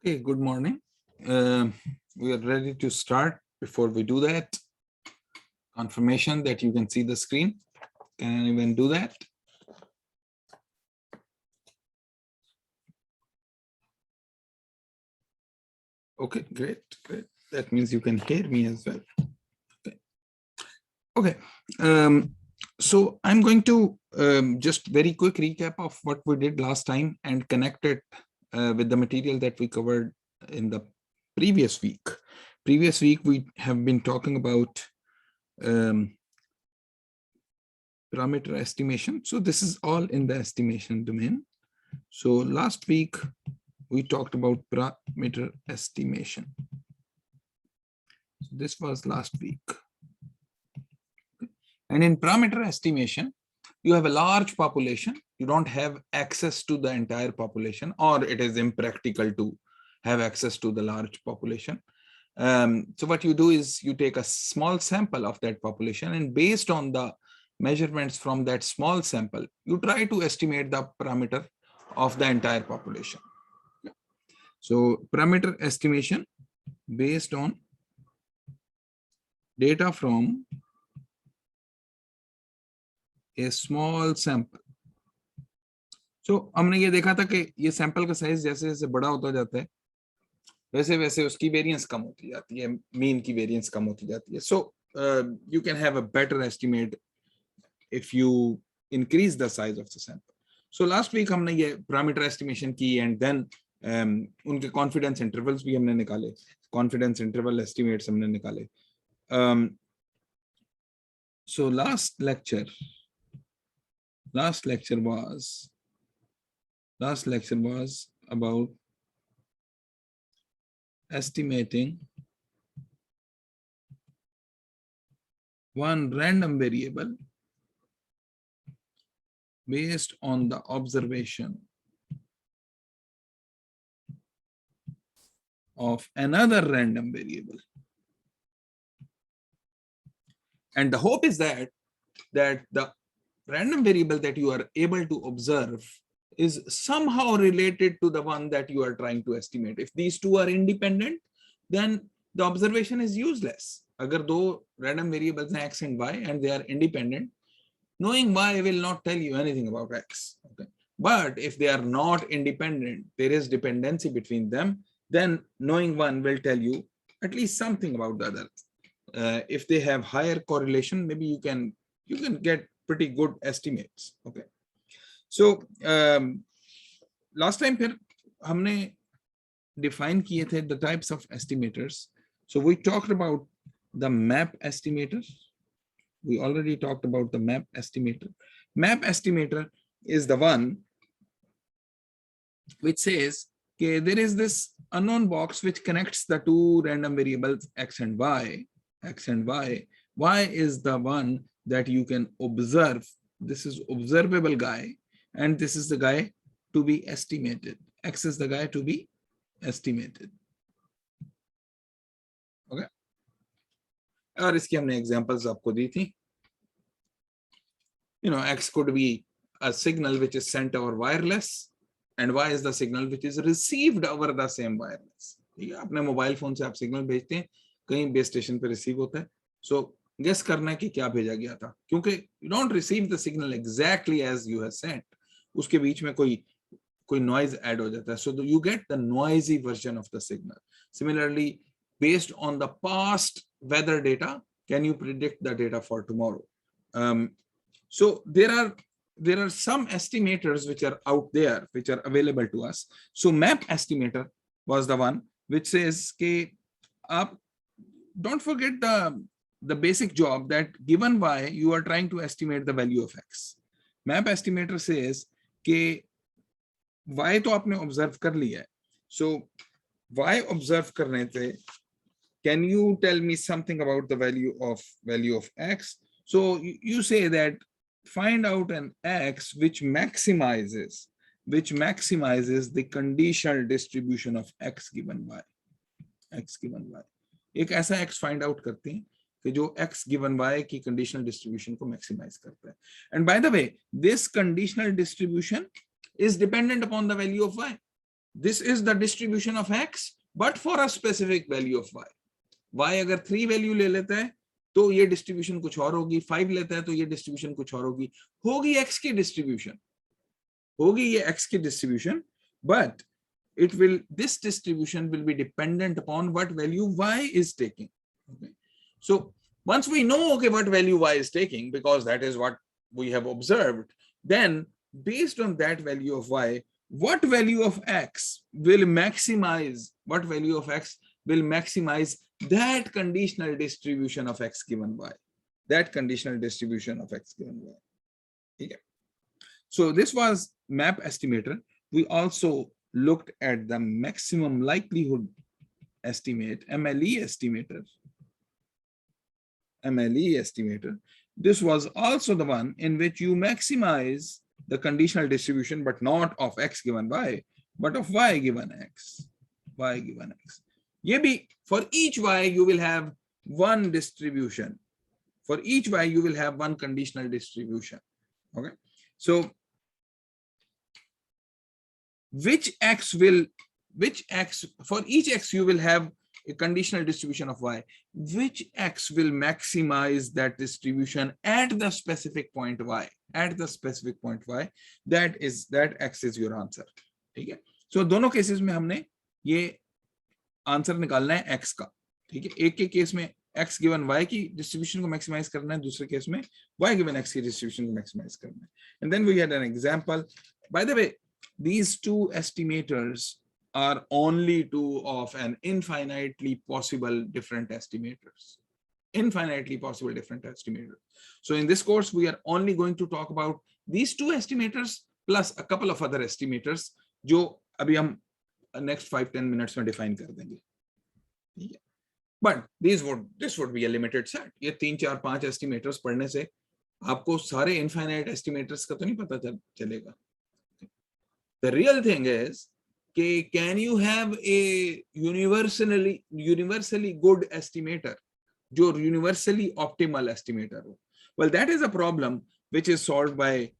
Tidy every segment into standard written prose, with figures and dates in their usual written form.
Okay, good morning. We are ready to start. Before we do that, confirmation that you can see the screen. Can anyone do that? Okay, great. That means you can hear me as well. Okay. So I'm going to just very quick recap of what we did last time and connect it with the material that we covered in the previous week. Previous week, we have been talking about parameter estimation. So this is all in the estimation domain. So last week, we talked about parameter estimation. So this was last week. And in parameter estimation, you have a large population. You don't have access to the entire population, or it is impractical to have access to the large population. So what you do is you take a small sample of that population, and based on the measurements from that small sample, you try to estimate the parameter of the entire population. So parameter estimation based on data from a small sample. So हमने ये देखा था कि ये sample का size जैसे जैसे बड़ा होता जाता है वैसे वैसे उसकी वेरिएंस कम होती जाती है, मीन की वेरिएंस कम होती जाती है. So you can have a better estimate if you increase the size of the sample. So last week हमने ये parameter estimation की and then उनके confidence intervals भी हमने निकाले, confidence interval estimates हमने निकाले. So last lecture was about estimating one random variable based on the observation of another random variable. And the hope is that the random variable that you are able to observe is somehow related to the one that you are trying to estimate. If these two are independent, then the observation is useless. Agar do random variables हैं x and y and they are independent, knowing y will not tell you anything about x. Okay. But if they are not independent, there is dependency between them, then knowing one will tell you at least something about the other. If they have higher correlation, maybe you can get pretty good estimates. Okay. So last time फिर हमने define किए थे the types of estimators. So we talked about the map estimator. We already talked about the map estimator. Map estimator is the one which says, okay, there is this unknown box which connects the two random variables x and y. Y is the one that you can observe. This is observable guy, and this is the guy to be estimated. X is the guy to be estimated. Okay. और इसकी हमने examples आपको दी थी. You know, X could be a signal which is sent over wireless, and Y is the signal which is received over the same wireless. अपने mobile phone से आप signal भेजते हैं, कहीं बेस स्टेशन पे रिसीव होता है. So guess करना है कि क्या भेजा गया था, क्योंकि you don't receive the signal exactly as you have sent. उसके बीच में कोई noise add हो जाता है. So you get the noisy version of the signal. Similarly, based on the past weather data, can you predict the data for tomorrow? So there are some estimators which are out there, which are available to us. So map estimator was the one which says, okay, don't forget the basic job that given y, you are trying to estimate the value of x. Map estimator says कि y तो आपने observe कर लिया है. So y observe करने से, can you tell me something about the value of x? So you say that find out an x which maximizes the conditional distribution of x given y. एक ऐसा x find out करते हैं कि जो x given y की conditional distribution को maximize करता है. And by the way, this conditional distribution is dependent upon the value of y. this is the distribution of x but for a specific value of y. y अगर 3 value ले लेता है तो ये distribution कुछ और होगी, 5 लेता है तो ये डिस्ट्रीब्यूशन कुछ और होगी x की डिस्ट्रीब्यूशन, होगी ये x की distribution, but this distribution will be dependent upon what value y is taking. Okay, so once we know, okay, what value y is taking, because that is what we have observed, then based on that value of y, what value of x will maximize that conditional distribution of x given y, that conditional distribution of x given y. Okay. So this was map estimator. We also looked at the maximum likelihood estimate, MLE estimator. MLE estimator. This was also the one in which you maximize the conditional distribution, but not of x given y, but of y given x. Y given x. Ye bhi, for each y, you will have one distribution. For each y, you will have one conditional distribution. Okay. So for each x you will have a conditional distribution of y, which x will maximize that distribution at the specific point y, that x is your answer. ठीक है, so दोनों cases में हमने ये answer निकालना है x का. ठीक है, एक के केस में x गिवन y की डिस्ट्रीब्यूशन को मैक्सिमाइज करना है, दूसरे केस में y गिवन x की डिस्ट्रीब्यूशन को मैक्सिमाइज करना है. And then we had an example. By the way, these two estimators are only two of an infinitely possible different estimators. Infinitely possible different estimators. So in this course, we are only going to talk about these two estimators plus a couple of other estimators, जो अभी हम next 5-10 minutes में define कर देंगे. But this would be a limited set. ये 3-4-5 estimators पढ़ने से आपको सारे infinite estimators का तो नहीं पता चलेगा. The real thing is, can you have a universally good estimator, जो universally optimal estimator हो? Well, that is a problem which is solved by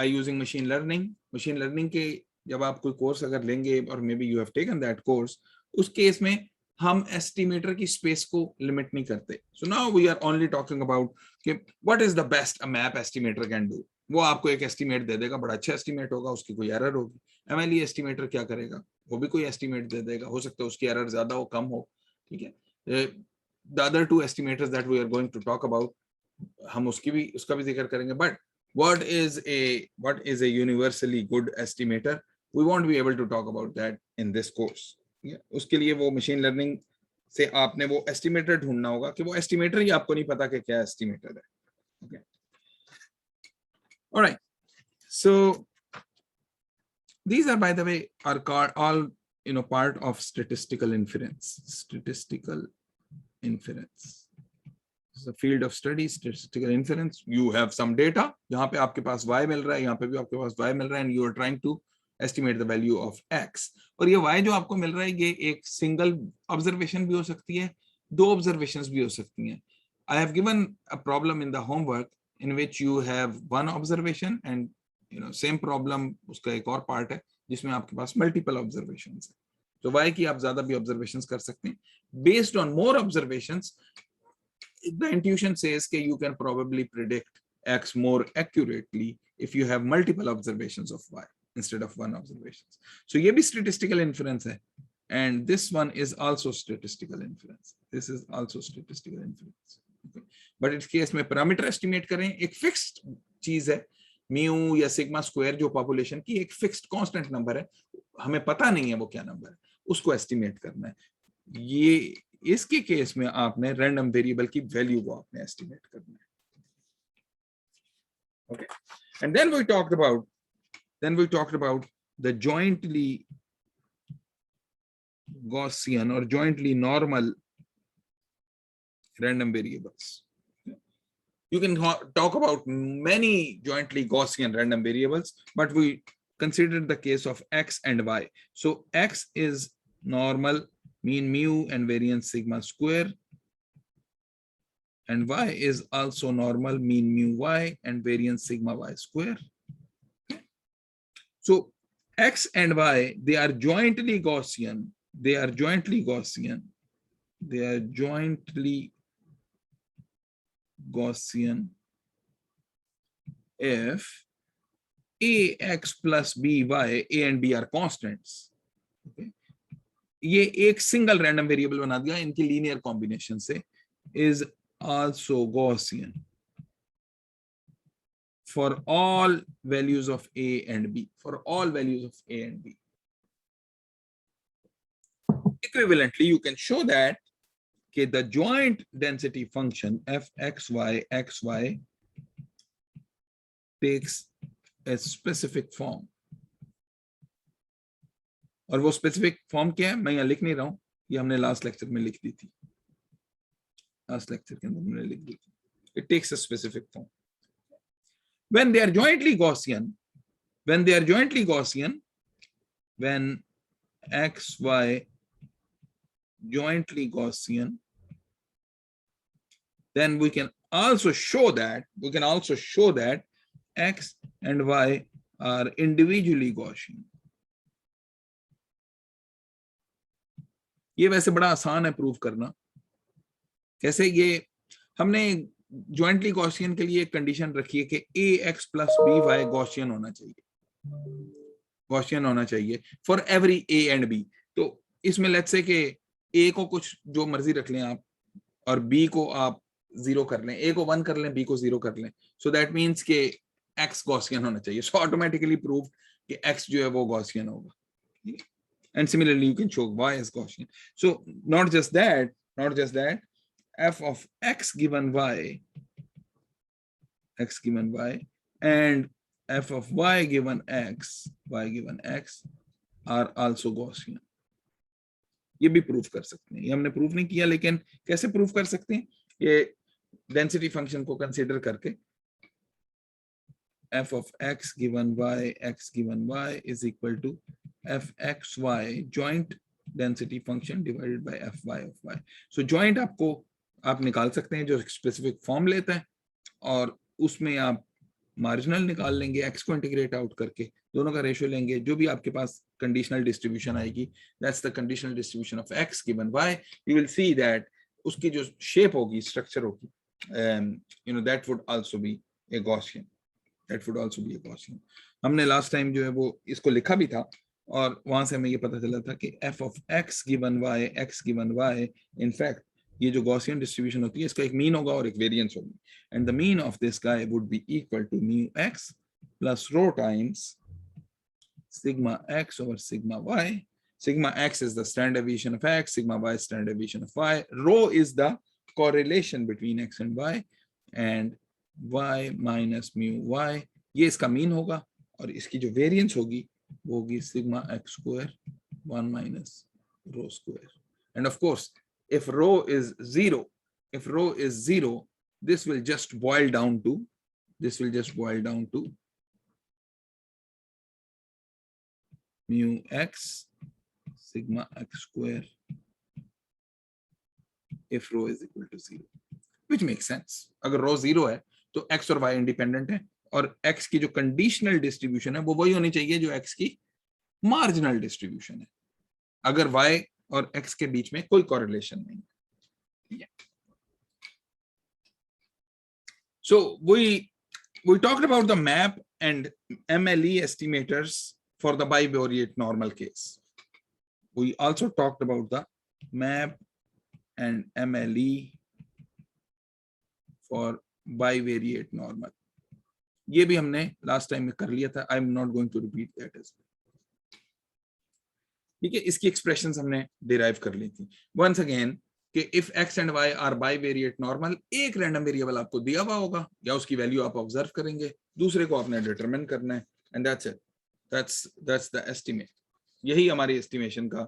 using machine learning. Machine learning के जब आप कोई course अगर लेंगे, or maybe you have taken that course, उस case में हम estimator की space को limit नहीं करते. So now we are only talking about what is the best a map estimator can do. वो आपको एक एस्टिमेट दे देगा, बड़ा अच्छा एस्टिमेट होगा, उसकी कोई एरर होगी. एमएलई एस्टिमेटर क्या करेगा, वो भी कोई एस्टिमेट दे देगा, हो सकता है उसकी एरर ज्यादा हो कम हो. ठीक है, the other two estimators that we are going to talk about, हम उसका भी जिक्र करेंगे. But what is a universally good estimator, we won't be able to talk about that in this course. उसके लिए वो मशीन लर्निंग से आपने वो एस्टिमेटर ढूंढना होगा कि वो एस्टिमेटर ही आपको नहीं पता कि क्या एस्टिमेटर है. Okay. All right, so these are, by the way, are all part of statistical inference. Statistical inference is a field of study. Statistical inference. You have some data. यहाँ पे आपके पास y मिल रहा है, यहाँ पे भी आपके पास y मिल रहा है, and you are trying to estimate the value of x. और ये y जो आपको मिल रहा है, ये एक single observation भी हो सकती है, 2 observations भी हो सकती हैं. I have given a problem in the homework in which you have one observation and same problem उसका एक और part है जिसमें आपके पास multiple observations है. तो y की आप ज्यादा भी observations कर सकते हैं. Based on more observations, the intuition says that you can probably predict x more accurately if you have multiple observations of y instead of one observation. So ये भी statistical inference है, and this one is also statistical inference. This is also statistical inference. Okay. But इस case में parameter estimate करें, एक fixed चीज है, mu या सिग्मा स्क्वायर, जो पॉपुलेशन की एक फिक्स्ड कांस्टेंट नंबर है, हमें पता नहीं है वो क्या नंबर है, उसको एस्टिमेट करना है. ये इसके केस में आपने रैंडम वेरिएबल की वैल्यू को आपने एस्टिमेट करना है. Okay, and then we talked about the jointly Gaussian or jointly normal random variables. You can talk about many jointly Gaussian random variables, but we considered the case of x and y. So x is normal, mean mu and variance sigma square, and y is also normal, mean mu y and variance sigma y square. So x and y, they are jointly Gaussian. They are jointly Gaussian. They are jointly Gaussian if ax plus by, a and b are constants. Okay? ये एक single random variable बना दिया इनकी linear combination से, is also Gaussian for all values of a and b. For all values of a and b. Equivalently, you can show that the joint density function fxy xy takes a specific form. और वो specific form क्या है मैं यहाँ लिख नहीं रहा हूं, ये हमने लास्ट लेक्चर में लिख दी थी, लास्ट लेक्चर के अंदर हमने लिख दी थी. It takes a specific form. When they are jointly Gaussian, when x, y jointly Gaussian, then we can also show that x and y are individually Gaussian. ये वैसे बड़ा आसान है प्रूव करना. कैसे? ये हमने ज्वाइंटली गॉसियन के लिए एक कंडीशन रखी है कि ax प्लस by गॉसियन होना चाहिए for every a and b. तो इसमें लेट्स से कि a को कुछ जो मर्जी रख लें आप और b को आप 0 कर लें, a को 1 कर लें, b को 0 कर लें, सो दैट मीन्स के x गॉसियन होना चाहिए. सो ऑटोमेटिकली प्रूव कि x जो है वो गॉसियन होगा. And similarly, you can show y as Gaussian. So not just that, f of x given y, and f of y given x are also Gaussian. ये भी proof कर सकते हैं. ये हमने प्रूफ नहीं किया, लेकिन कैसे प्रूफ कर सकते हैं? ये डेंसिटी फंक्शन को कंसीडर करके f of x given y is equal to fxy joint density function divided by fy of y. So joint आप निकाल सकते हैं जो स्पेसिफिक फॉर्म लेता है, और उसमें आप मार्जिनल निकाल लेंगे x को इंटीग्रेट आउट करके, दोनों का रेशियो लेंगे, जो भी आपके पास कंडीशनल डिस्ट्रीब्यूशन आएगी, that's the conditional distribution of x given y. You will see that उसकी जो शेप होगी, स्ट्रक्चर होगी, that would also be A Gaussian. हमने लास्ट टाइम जो है वो इसको लिखा भी था, और वहां से हमें ये पता चला था कि f of x given y in fact ये जो गॉसियन डिस्ट्रीब्यूशन होती है इसका एक मीन होगा और एक वेरिएंस होगी, and the mean of this guy would be equal to mu x plus rho times sigma x over sigma y. Sigma x is the standard deviation of x, sigma y is standard deviation of y, rho is the correlation between x and y, and y minus mu y, ये इसका mean होगा, और इसकी जो variance होगी वो होगी sigma x square 1 minus rho square. And of course, if rho is 0, this will just boil down to mu x sigma x square if rho is equal to 0, which makes sense. अगर rho 0 है तो x और y independent है, और x की जो conditional distribution है वो वही होनी चाहिए जो x की मार्जिनल डिस्ट्रीब्यूशन है, अगर y और x के बीच में कोई कोरिलेशन नहीं है. So we talked about the map and MLE estimators for the bivariate normal case. We also talked about the map and MLE for bivariate normal. ये भी हमने लास्ट टाइम में कर लिया था. I am not going to repeat that as well. ठीक है, इसकी एक्सप्रेशंस हमने डिराइव कर ली थी. वंस अगेन कि if x and y are bivariate normal, एक रैंडम वेरिएबल आपको दिया हुआ होगा या उसकी वैल्यू आप ऑब्जर्व करेंगे, दूसरे को आपने डिटरमिन करना है, and that's it. That's the estimate. यही हमारी एस्टिमेशन का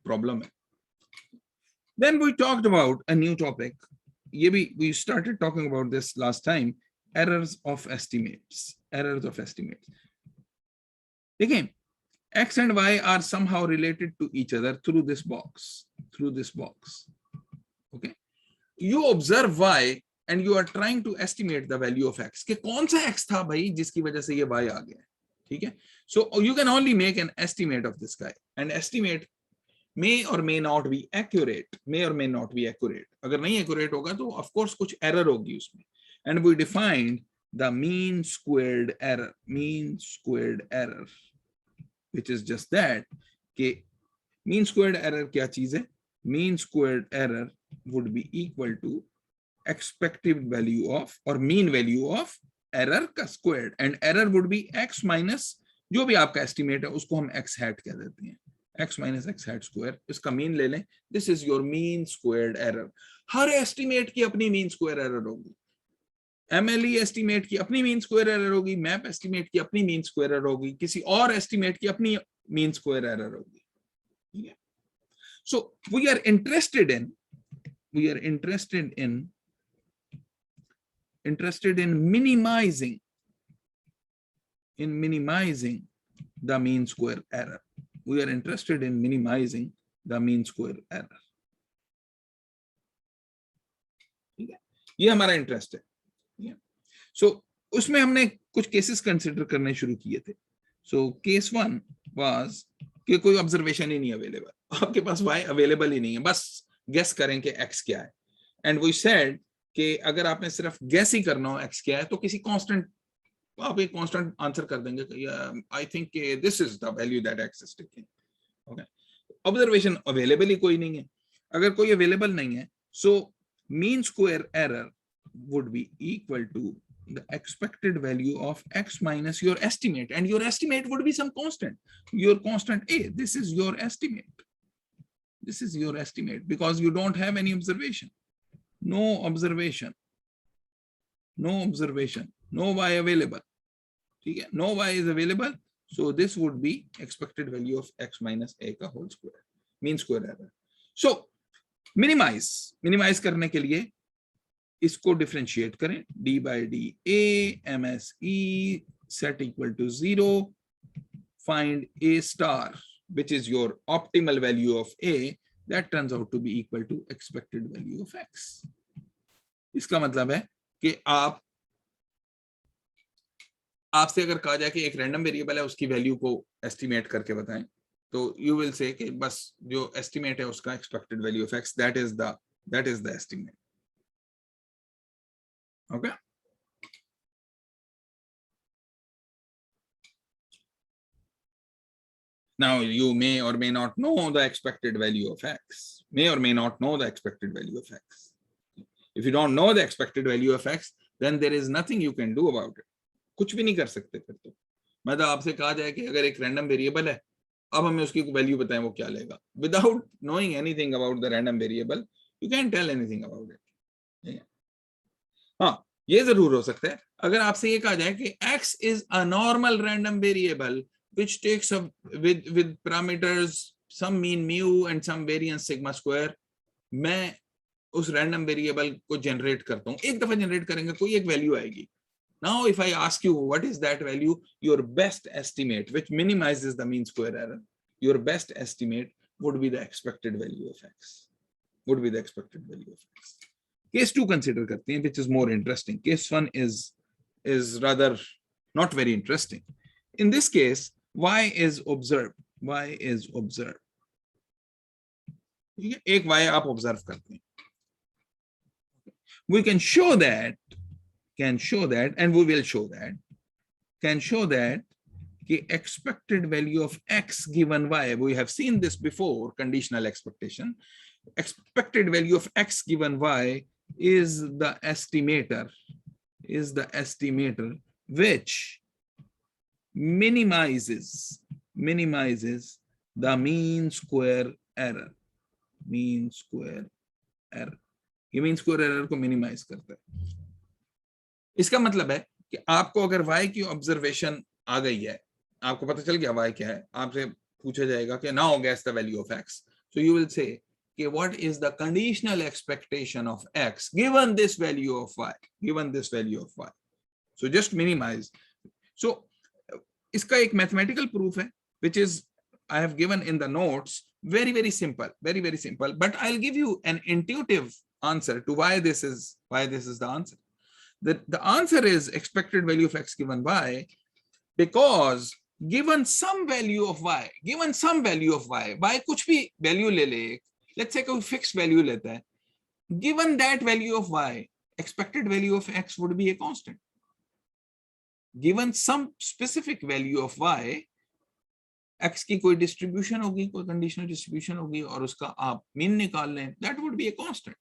प्रॉब्लम है. Then we talked about a new topic. ये भी we started talking about this last time. Errors of estimates. देखिए, x and y are somehow related to each other through this box. Okay, you observe y and you are trying to estimate the value of x. कि कौन सा x था भाई जिसकी वजह से ये y आ गया. ठीक है. So you can only make an estimate of this guy, and estimate may or may not be accurate, may or may not be accurate. अगर नहीं accurate होगा तो of course कुछ error होगी उसमें. And we defined the mean squared error, which is just that कि mean squared error क्या चीज है? Mean squared error would be equal to expected value of or mean value of error का squared, and error would be x minus जो भी आपका estimate है उसको हम x hat कह देते हैं, x minus x hat square. इसका mean ले लें. This is your mean squared error. Her estimate की अपनी mean square error होगी. MLE estimate की अपनी mean square error होगी, MAP estimate की अपनी mean square error होगी, किसी और estimate की अपनी mean square error होगी. ठीक है. So we are interested in minimizing the mean square error. We are interested in minimizing the mean square error. ठीक है, ये हमारा इंटरेस्ट है. So उसमें हमने कुछ केसेस कंसिडर करने शुरू किए थे. So case 1 was कि कोई ऑब्जर्वेशन ही नहीं अवेलेबल, आपके पास y अवेलेबल ही नहीं है, बस गेस करें कि x क्या है. एंड वी सेड कि अगर आपने सिर्फ गेस ही करना हो x क्या है तो किसी कांस्टेंट, आप एक कांस्टेंट आंसर कर देंगे. I think this is the value that x is taking. Okay, observation available ही कोई नहीं है. अगर कोई अवेलेबल नहीं है, so mean square error would be equal to the expected value of x minus your estimate, and your estimate would be some constant, your constant a. This is your estimate. This is your estimate because you don't have any observation. No observation. No observation. No y available. Okay? No y is available. So this would be expected value of x minus a का whole square. Mean square error. So minimize करने के लिए इसको differentiate करें. d by dA MSE set equal to 0. Find a star, which is your optimal value of a, that turns out to be equal to expected value of x. इसका मतलब है कि आपसे अगर कहा जाए कि एक रैंडम वेरिएबल है उसकी वैल्यू को एस्टिमेट करके बताएं, तो यू विल से कि बस जो एस्टिमेट है उसका expected value of x, that is the estimate. Okay. Now you may or may not know the expected value of x. May or may not know the expected value of x. If you don't know the expected value of x, then there is nothing you can do about it. कुछ भी नहीं कर सकते फिर तो. मतलब आपसे कहा जाए कि अगर एक रैंडम वेरिएबल है, अब हमें उसकी वैल्यू बताएं वो क्या लेगा. Without knowing anything about the random variable, you can't tell anything about it. हाँ, ये जरूर हो सकता है अगर आपसे ये कहा जाए कि x is a normal random variable which takes up with parameters some mean mu and some variance sigma square. मैं उस रैंडम वेरिएबल को जनरेट करता हूँ, एक दफा जनरेट करेंगे कोई एक वैल्यू आएगी. Now if I ask you what is that value, your best estimate which minimizes the mean square error, your best estimate would be the expected value of x. Would be the expected value of x. Case 2 consider करते हैं, which is more interesting. Case 1 is rather not very interesting. In this case, y is observed. Y is observed. एक y आप observe करते हैं. We can show that, and we will show that, the expected value of x given y, we have seen this before, conditional expectation. Expected value of x given y is the estimator which minimizes the mean square error. Mean square error. ये mean square error को minimise करता है. इसका मतलब है कि आपको अगर y की ऑब्जर्वेशन आ गई है, आपको पता चल गया y क्या है, आपसे पूछा जाएगा कि now guess the value of x. So you will say कि what is the conditional expectation of x given this value of y. So just minimize. So इसका एक मैथमेटिकल प्रूफ है which is I have given in the notes. Very simple, very simple, but I'll give you an intuitive answer to why this is the answer. The answer is expected value of x given y because given some value of y, given some value of y कुछ भी value ले ले, let's say कोई fix value लेता है, given that value of y, expected value of x would be a constant. Given some specific value of y, x की कोई distribution होगी, कोई कंडीशनल डिस्ट्रीब्यूशन होगी और उसका आप मीन निकाल लें, that would be a constant.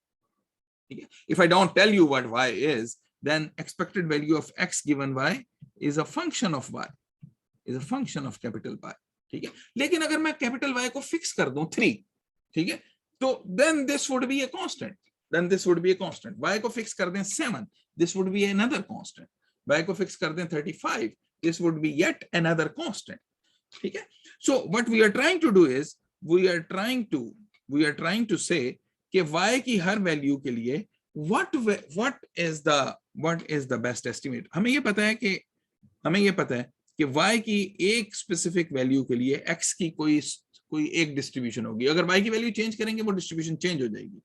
ठीक है? If I don't tell you what y is, then expected value of x given y is a function of y, is a function of capital Y. ठीक है? लेकिन अगर मैं capital Y को fix कर दूं 3, ठीक है, तो then this would be a constant, then this would be a constant. Y को फिक्स कर दें 7, this would be another constant. Y को फिक्स कर दें 35, this would be yet another constant. ठीक है? So what we are trying to do is we are trying to say कि y की हर वैल्यू के लिए what is the best estimate. हमें ये पता है कि y की एक स्पेसिफिक वैल्यू के लिए x की कोई एक डिस्ट्रीब्यूशन होगी. अगर y की वैल्यू चेंज करेंगे वो डिस्ट्रीब्यूशन चेंज हो जाएगी.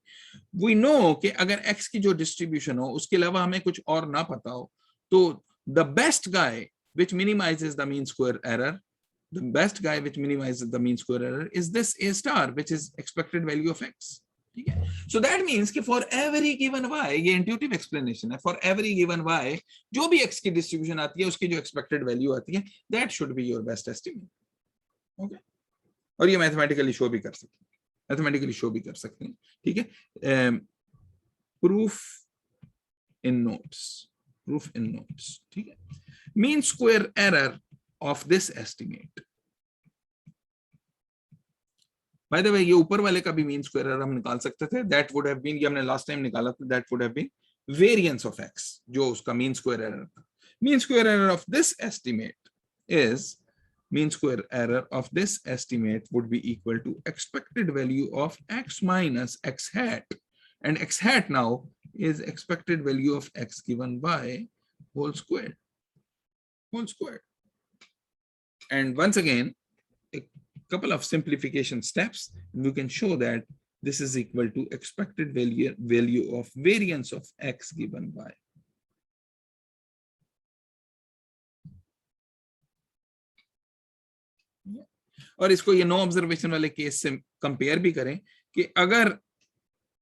वी नो कि अगर x की जो डिस्ट्रीब्यूशन हो उसके अलावा हमें कुछ और ना पता हो, तो the best guy which minimizes the mean square error, is this a star, which is expected value of x. ठीक है? So that means कि for every given y, ये intuitive explanation है, for every given y जो भी x की distribution आती है उसकी जो expected value आती है, that should be your best estimate. Okay? और ये मैथमेटिकली शो भी कर सकते हैं, ठीक है? प्रूफ इन नोट्स, ठीक है? Mean square error of this estimate. By the way ये ऊपर वाले का भी मीन स्क्वायर एरर हम निकाल सकते थे. दैट वुड हैव बीन, ये हमने लास्ट टाइम निकाला था, that would have been variance of X, जो उसका मीन स्क्वायर एरर था. Mean square error of this estimate is, mean square error of this estimate would be equal to expected value of x minus x hat, and x hat now is expected value of x given by whole squared. And once again, a couple of simplification steps, we can show that this is equal to expected value of variance of x given by. और इसको ये no observation वाले case से compare भी करें कि अगर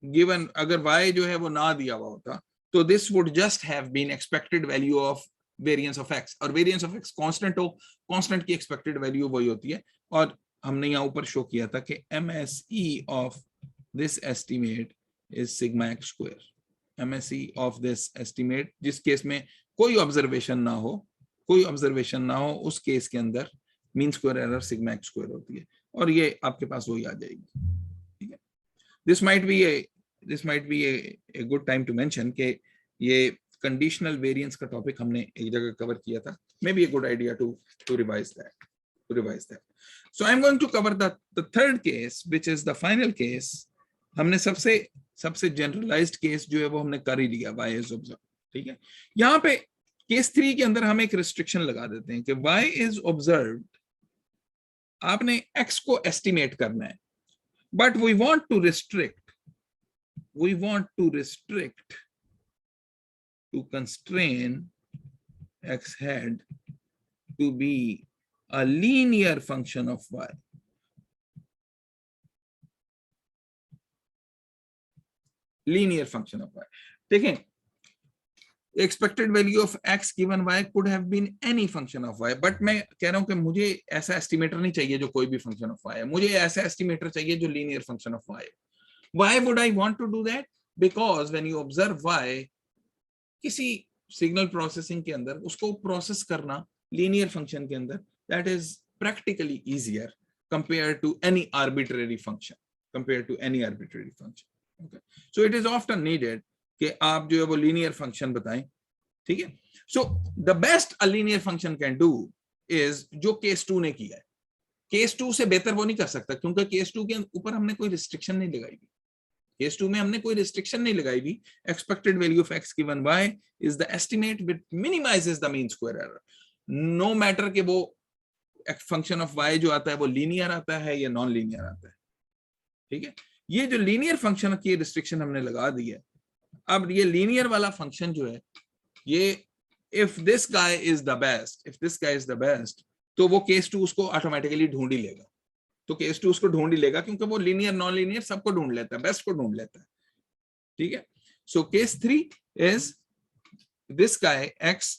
given, अगर y जो है वो ना दिया हुआ होता, तो this would just have been expected value of variance of x, और वेरिएंस ऑफ x कांस्टेंट हो, कांस्टेंट की एक्सपेक्टेड वैल्यू वही होती है. और हमने यहाँ ऊपर शो किया था कि MSE of this estimate is sigma x square. MSE of this estimate, जिस केस में कोई ऑब्जर्वेशन ना हो, उस केस के अंदर mean square error sigma x square होती है, और ये आपके पास वही आ जाएगी. ठीक है? This might be a good time to mention कि ये कंडीशनल वेरिएंस का टॉपिक हमने एक जगह कवर किया था. May be a good idea to revise that. So I am going to cover the third case, which is the final case. हमने सबसे जनरलाइज्ड केस जो है वो हमने कर ही लिया, y इज ऑब्जर्व. ठीक है? यहाँ पे केस 3 के अंदर हम एक रिस्ट्रिक्शन लगा देते हैं कि y इज ऑब्जर्व्ड. आपने x को एस्टिमेट करना है, but we want to restrict to constrain x head to be a linear function of y. Linear function of y. देखें, expected value of x given y could have been any function of y, but मैं कह रहा हूं कि मुझे ऐसा estimator नहीं चाहिए जो कोई भी फंक्शन ऑफ y है, मुझे ऐसा एस्टिमेटर चाहिए जो लीनियर फंक्शन ऑफ y है. Why would I want to do that? Because when you observe y, किसी सिग्नल प्रोसेसिंग के अंदर उसको प्रोसेस करना लीनियर फंक्शन के अंदर, that is practically easier compared to any arbitrary function. Okay? So it is often needed कि आप जो है वो लीनियर फंक्शन बताएं. ठीक है? So the best a linear function can do is जो केस 2 ने किया है. केस 2 से बेहतर वो नहीं कर सकता, क्योंकि केस 2 के ऊपर हमने कोई रिस्ट्रिक्शन नहीं लगाई हुई. केस 2 में हमने कोई रिस्ट्रिक्शन नहीं लगाई हुई. Expected value of x given y is the estimate which minimises the mean square error. No matter कि वो फंक्शन ऑफ y जो आता है वो लीनियर आता है या नॉन लीनियर आता है. ठीक है? ये जो लीनियर फंक्शन की रिस्ट्रिक्शन हमने लगा दी है. अब ये लीनियर वाला फंक्शन जो है, ये if this guy is the best, तो वो केस 2 उसको ऑटोमेटिकली ढूंढ ही लेगा। तो केस 2 उसको ढूंढ ही लेगा क्योंकि वो लीनियर नॉन लीनियर सबको ढूंढ लेता है, बेस्ट को ढूंढ लेता है, ठीक है। So case 3 is this guy x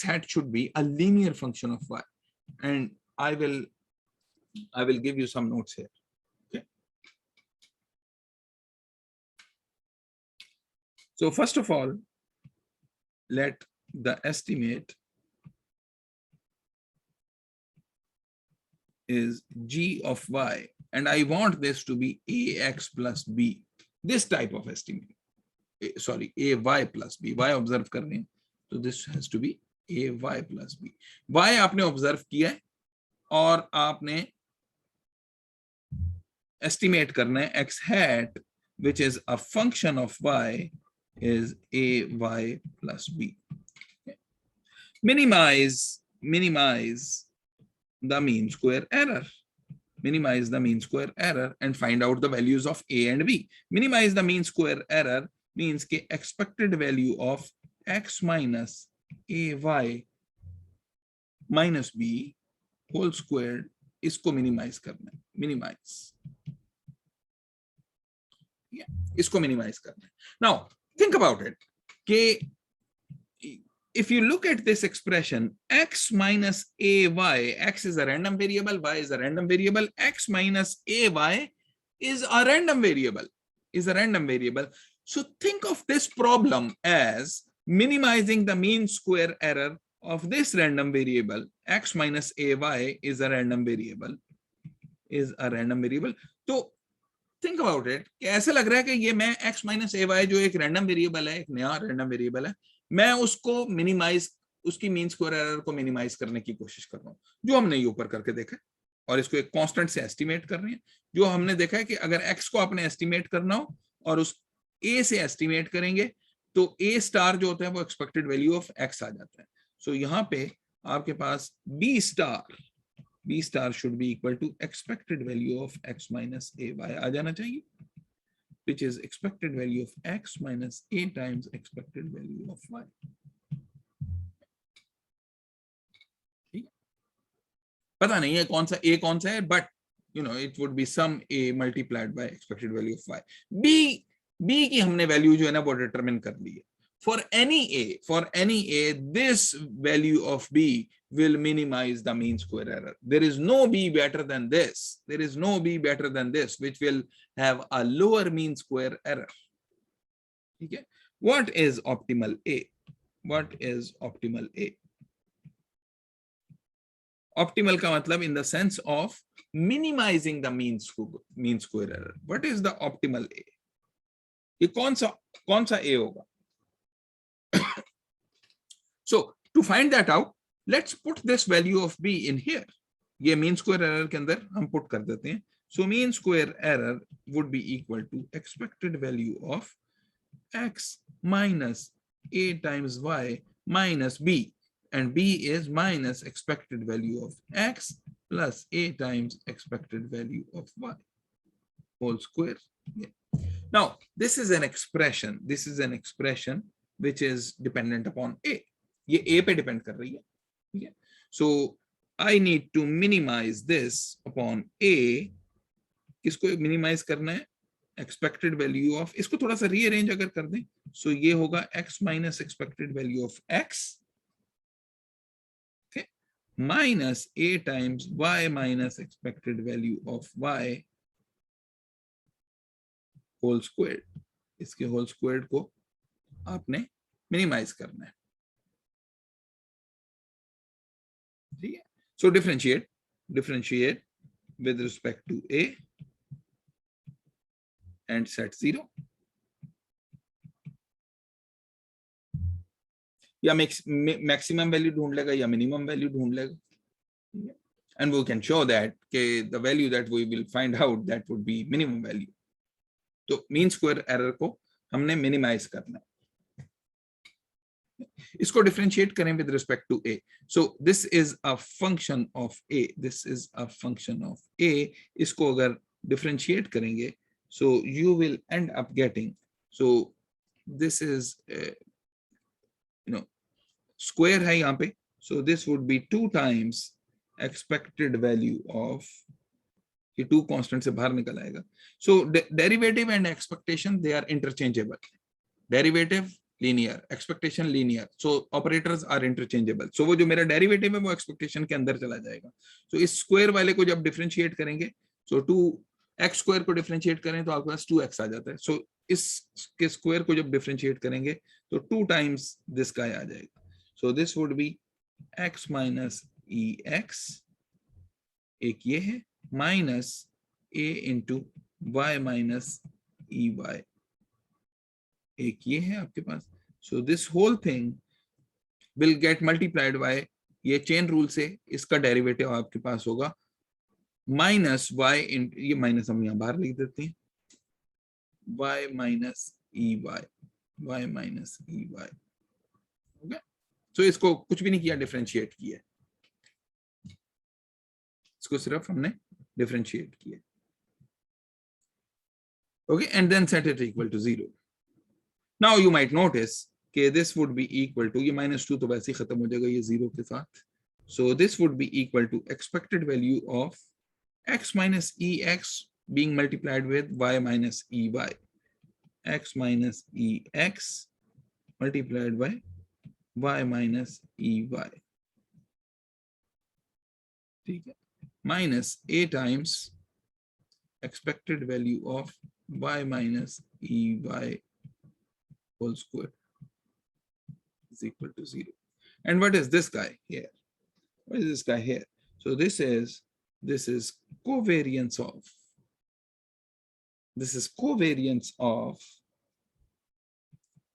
hat should be a linear function of y, and I will give you some notes here. Okay, so first of all, let the estimate is g of y, and I want this to be ax plus b, this type of estimate. Sorry, ay plus b, y observe करने, so this has to be ay plus b. y आपने observe किया है और आपने estimate करना है x hat which is a function of y is ay plus b. Okay. Minimize the mean square error. Minimize the mean square error and find out the values of a and b. Minimize the mean square error means के expected value of x minus ay minus b whole squared इसको minimize करना है, minimize, yeah, इसको minimize करना है. Now think about it कि if you look at this expression x minus ay, x is a random variable, y is a random variable, x minus ay is a random variable, so think of this problem as minimizing the mean square error of this random variable. X minus ay is a random variable, तो think about it कि ऐसे लग रहा है कि ये मैं x minus ay जो एक रैंडम वेरिएबल है, एक नया रैंडम वेरिएबल है, मैं उसको मिनिमाइज, उसकी मीन स्क्वायर एरर को मिनिमाइज करने की कोशिश कर रहा हूँ, जो हमने ये ऊपर करके देखा है, और इसको एक कांस्टेंट से एस्टिमेट कर रहे हैं. जो हमने देखा है कि अगर x को आपने एस्टिमेट करना हो और उस a से एस्टिमेट करेंगे तो a स्टार जो होता है वो एक्सपेक्टेड वैल्यू ऑफ x आ जाता है. सो यहाँ पे आपके पास b star should be equal to expected value of x minus ay आ जाना चाहिए, which is expected value of x minus a times expected value of y. पता नहीं है कौन सा a कौन सा है, but you know it would be some a multiplied by expected value of y. b की हमने वैल्यू जो है ना वो डिटरमिन कर ली है. For any a, this value of b will minimize the mean square error. There is no b better than this. Which will have a lower mean square error. Okay. What is optimal a? Optimal का मतलब in the sense of minimizing the mean square error. What is the optimal a? ये कौन सा a होगा? So to find that out, let's put this value of b in here. ये mean square error के अंदर हम put कर देते हैं. So mean square error would be equal to expected value of x minus a times y minus b, and b is minus expected value of x plus a times expected value of y whole square. Yeah. Now this is an expression which is dependent upon a. ये a पे depend कर रही है, ठीक है. So I need to minimise this upon a. किसको minimise करना है? एक्सपेक्टेड वैल्यू ऑफ, इसको थोड़ा सा रीअरेंज अगर कर दें, सो ये होगा x minus expected value of x minus a times y minus expected value of y whole squared. इसके होल स्क्वायर्ड को आपने मिनिमाइज करना है, ठीक है. So differentiate with respect to a and set 0. या मैक्सिमम वैल्यू ढूंढ लेगा या मिनिमम वैल्यू ढूंढ लेगा, and we can show that the value that we will find out that would be minimum value. तो मीन स्क्वायर एरर को हमने minimize करना है. इसको डिफरेंशिएट करें with respect to a. So this is a function of a. इसको अगर differentiate करेंगे so you will end up getting, so this is square है यहाँ पे, So this would be 2 times expected value of, ये 2 constant से बाहर निकल आएगा. So derivative and expectation, they are interchangeable. Derivative linear, expectation linear, so operators are interchangeable. So वो जो मेरा derivative है वो expectation के अंदर चला जाएगा. So इस square वाले को जब differentiate करेंगे, so 2x square को differentiate करें तो आपके पास 2x आ जाता है. So इसके square को जब differentiate करेंगे तो 2 times this guy आ जाएगा. So this would be x minus ex, एक ये है, minus a into y minus ey, एक ये है आपके पास. So this whole thing will get multiplied by, ये चेन रूल से इसका डेरिवेटिव आपके पास होगा माइनस y इन, ये माइनस हम यहाँ बाहर लिख देते हैं, y minus y minus ey. Okay, so इसको कुछ भी नहीं किया, डिफरेंशिएट किया, इसको सिर्फ हमने डिफरेंशिएट किया. Okay, and then set it equal to 0. Now you might notice कि this would be equal to, ये -2 तो वैसे ही खत्म हो जाएगा ये 0 के साथ. So this would be equal to expected value of x minus ex being multiplied with y minus ey. X minus ex multiplied by y minus ey. ठीक है, minus a times expected value of y minus ey whole square is equal to 0. And what is this guy here? What is this guy here? So this is covariance of,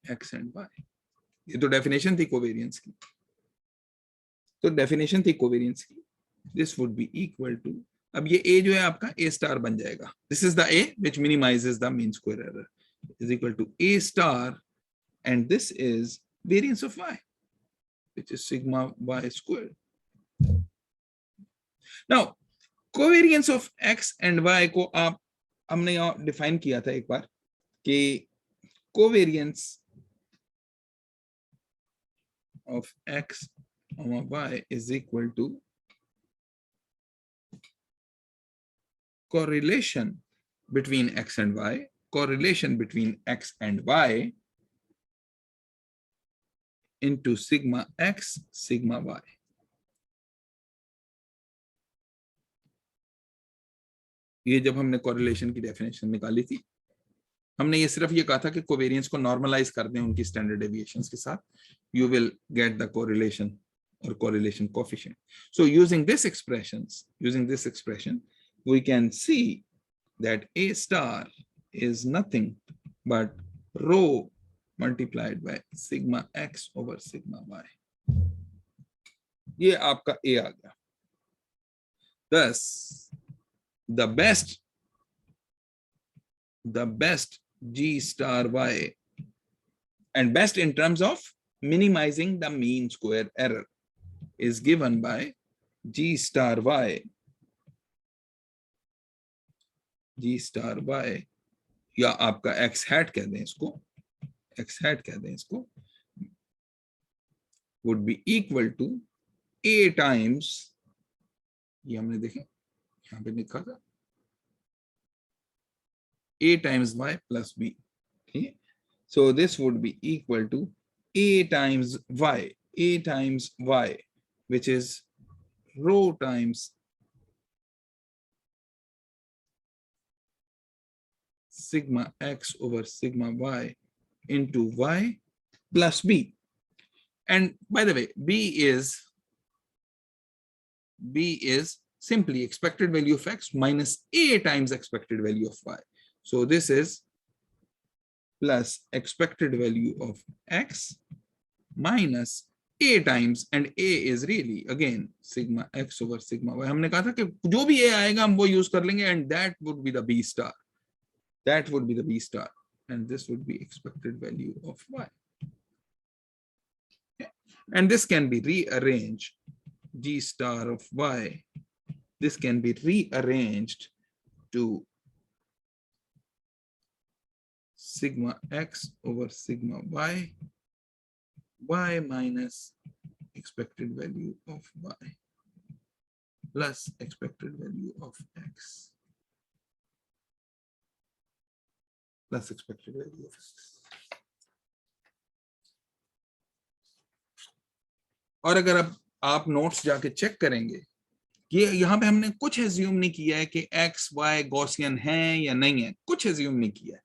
x and y. ये तो definition थी covariance की, this would be equal to, अब ये a जो है आपका a star बन जाएगा. This is the a which minimizes the mean square error, is equal to a star, and this is variance of y, which is sigma y squared. Now covariance of x and y को आप, हमने यहाँ define किया था एक बार कि covariance of x y is equal to correlation between x and y, correlation between x and y into sigma x sigma y. ये जब हमने correlation की definition निकाली थी, हमने ये सिर्फ ये कहा था कि covariance को normalize कर दें उनकी standard deviations के साथ, you will get the correlation or correlation coefficient. So using this expression, we can see that a star is nothing but rho multiplied by sigma x over sigma y. ये आपका a आ गया. Thus, the best g star y, and best in terms of minimizing the mean square error, is given by g star y या आपका x hat कह दें इसको, would be equal to a times, ये हमने देखे यहाँ पे लिखा था, a times y plus b. Okay, so this would be equal to a times y, which is rho times sigma x over sigma y into y plus b. And by the way, b is simply expected value of x minus a times expected value of y. So this is plus expected value of x minus a times, and a is really again sigma x over sigma y. हमने कहा था कि जो भी a आएगा हम वो use कर लेंगे, and that would be the b star. And this would be expected value of y. Okay. And this can be rearranged, g star of y, this can be rearranged to sigma x over sigma y minus expected value of y plus expected value of x plus expected value of x. और अगर अब आप notes जाके check करेंगे कि यहाँ पे हमने कुछ एज्यूम नहीं किया है कि एक्स वाई गॉसियन है या नहीं है, कुछ एज्यूम नहीं किया है।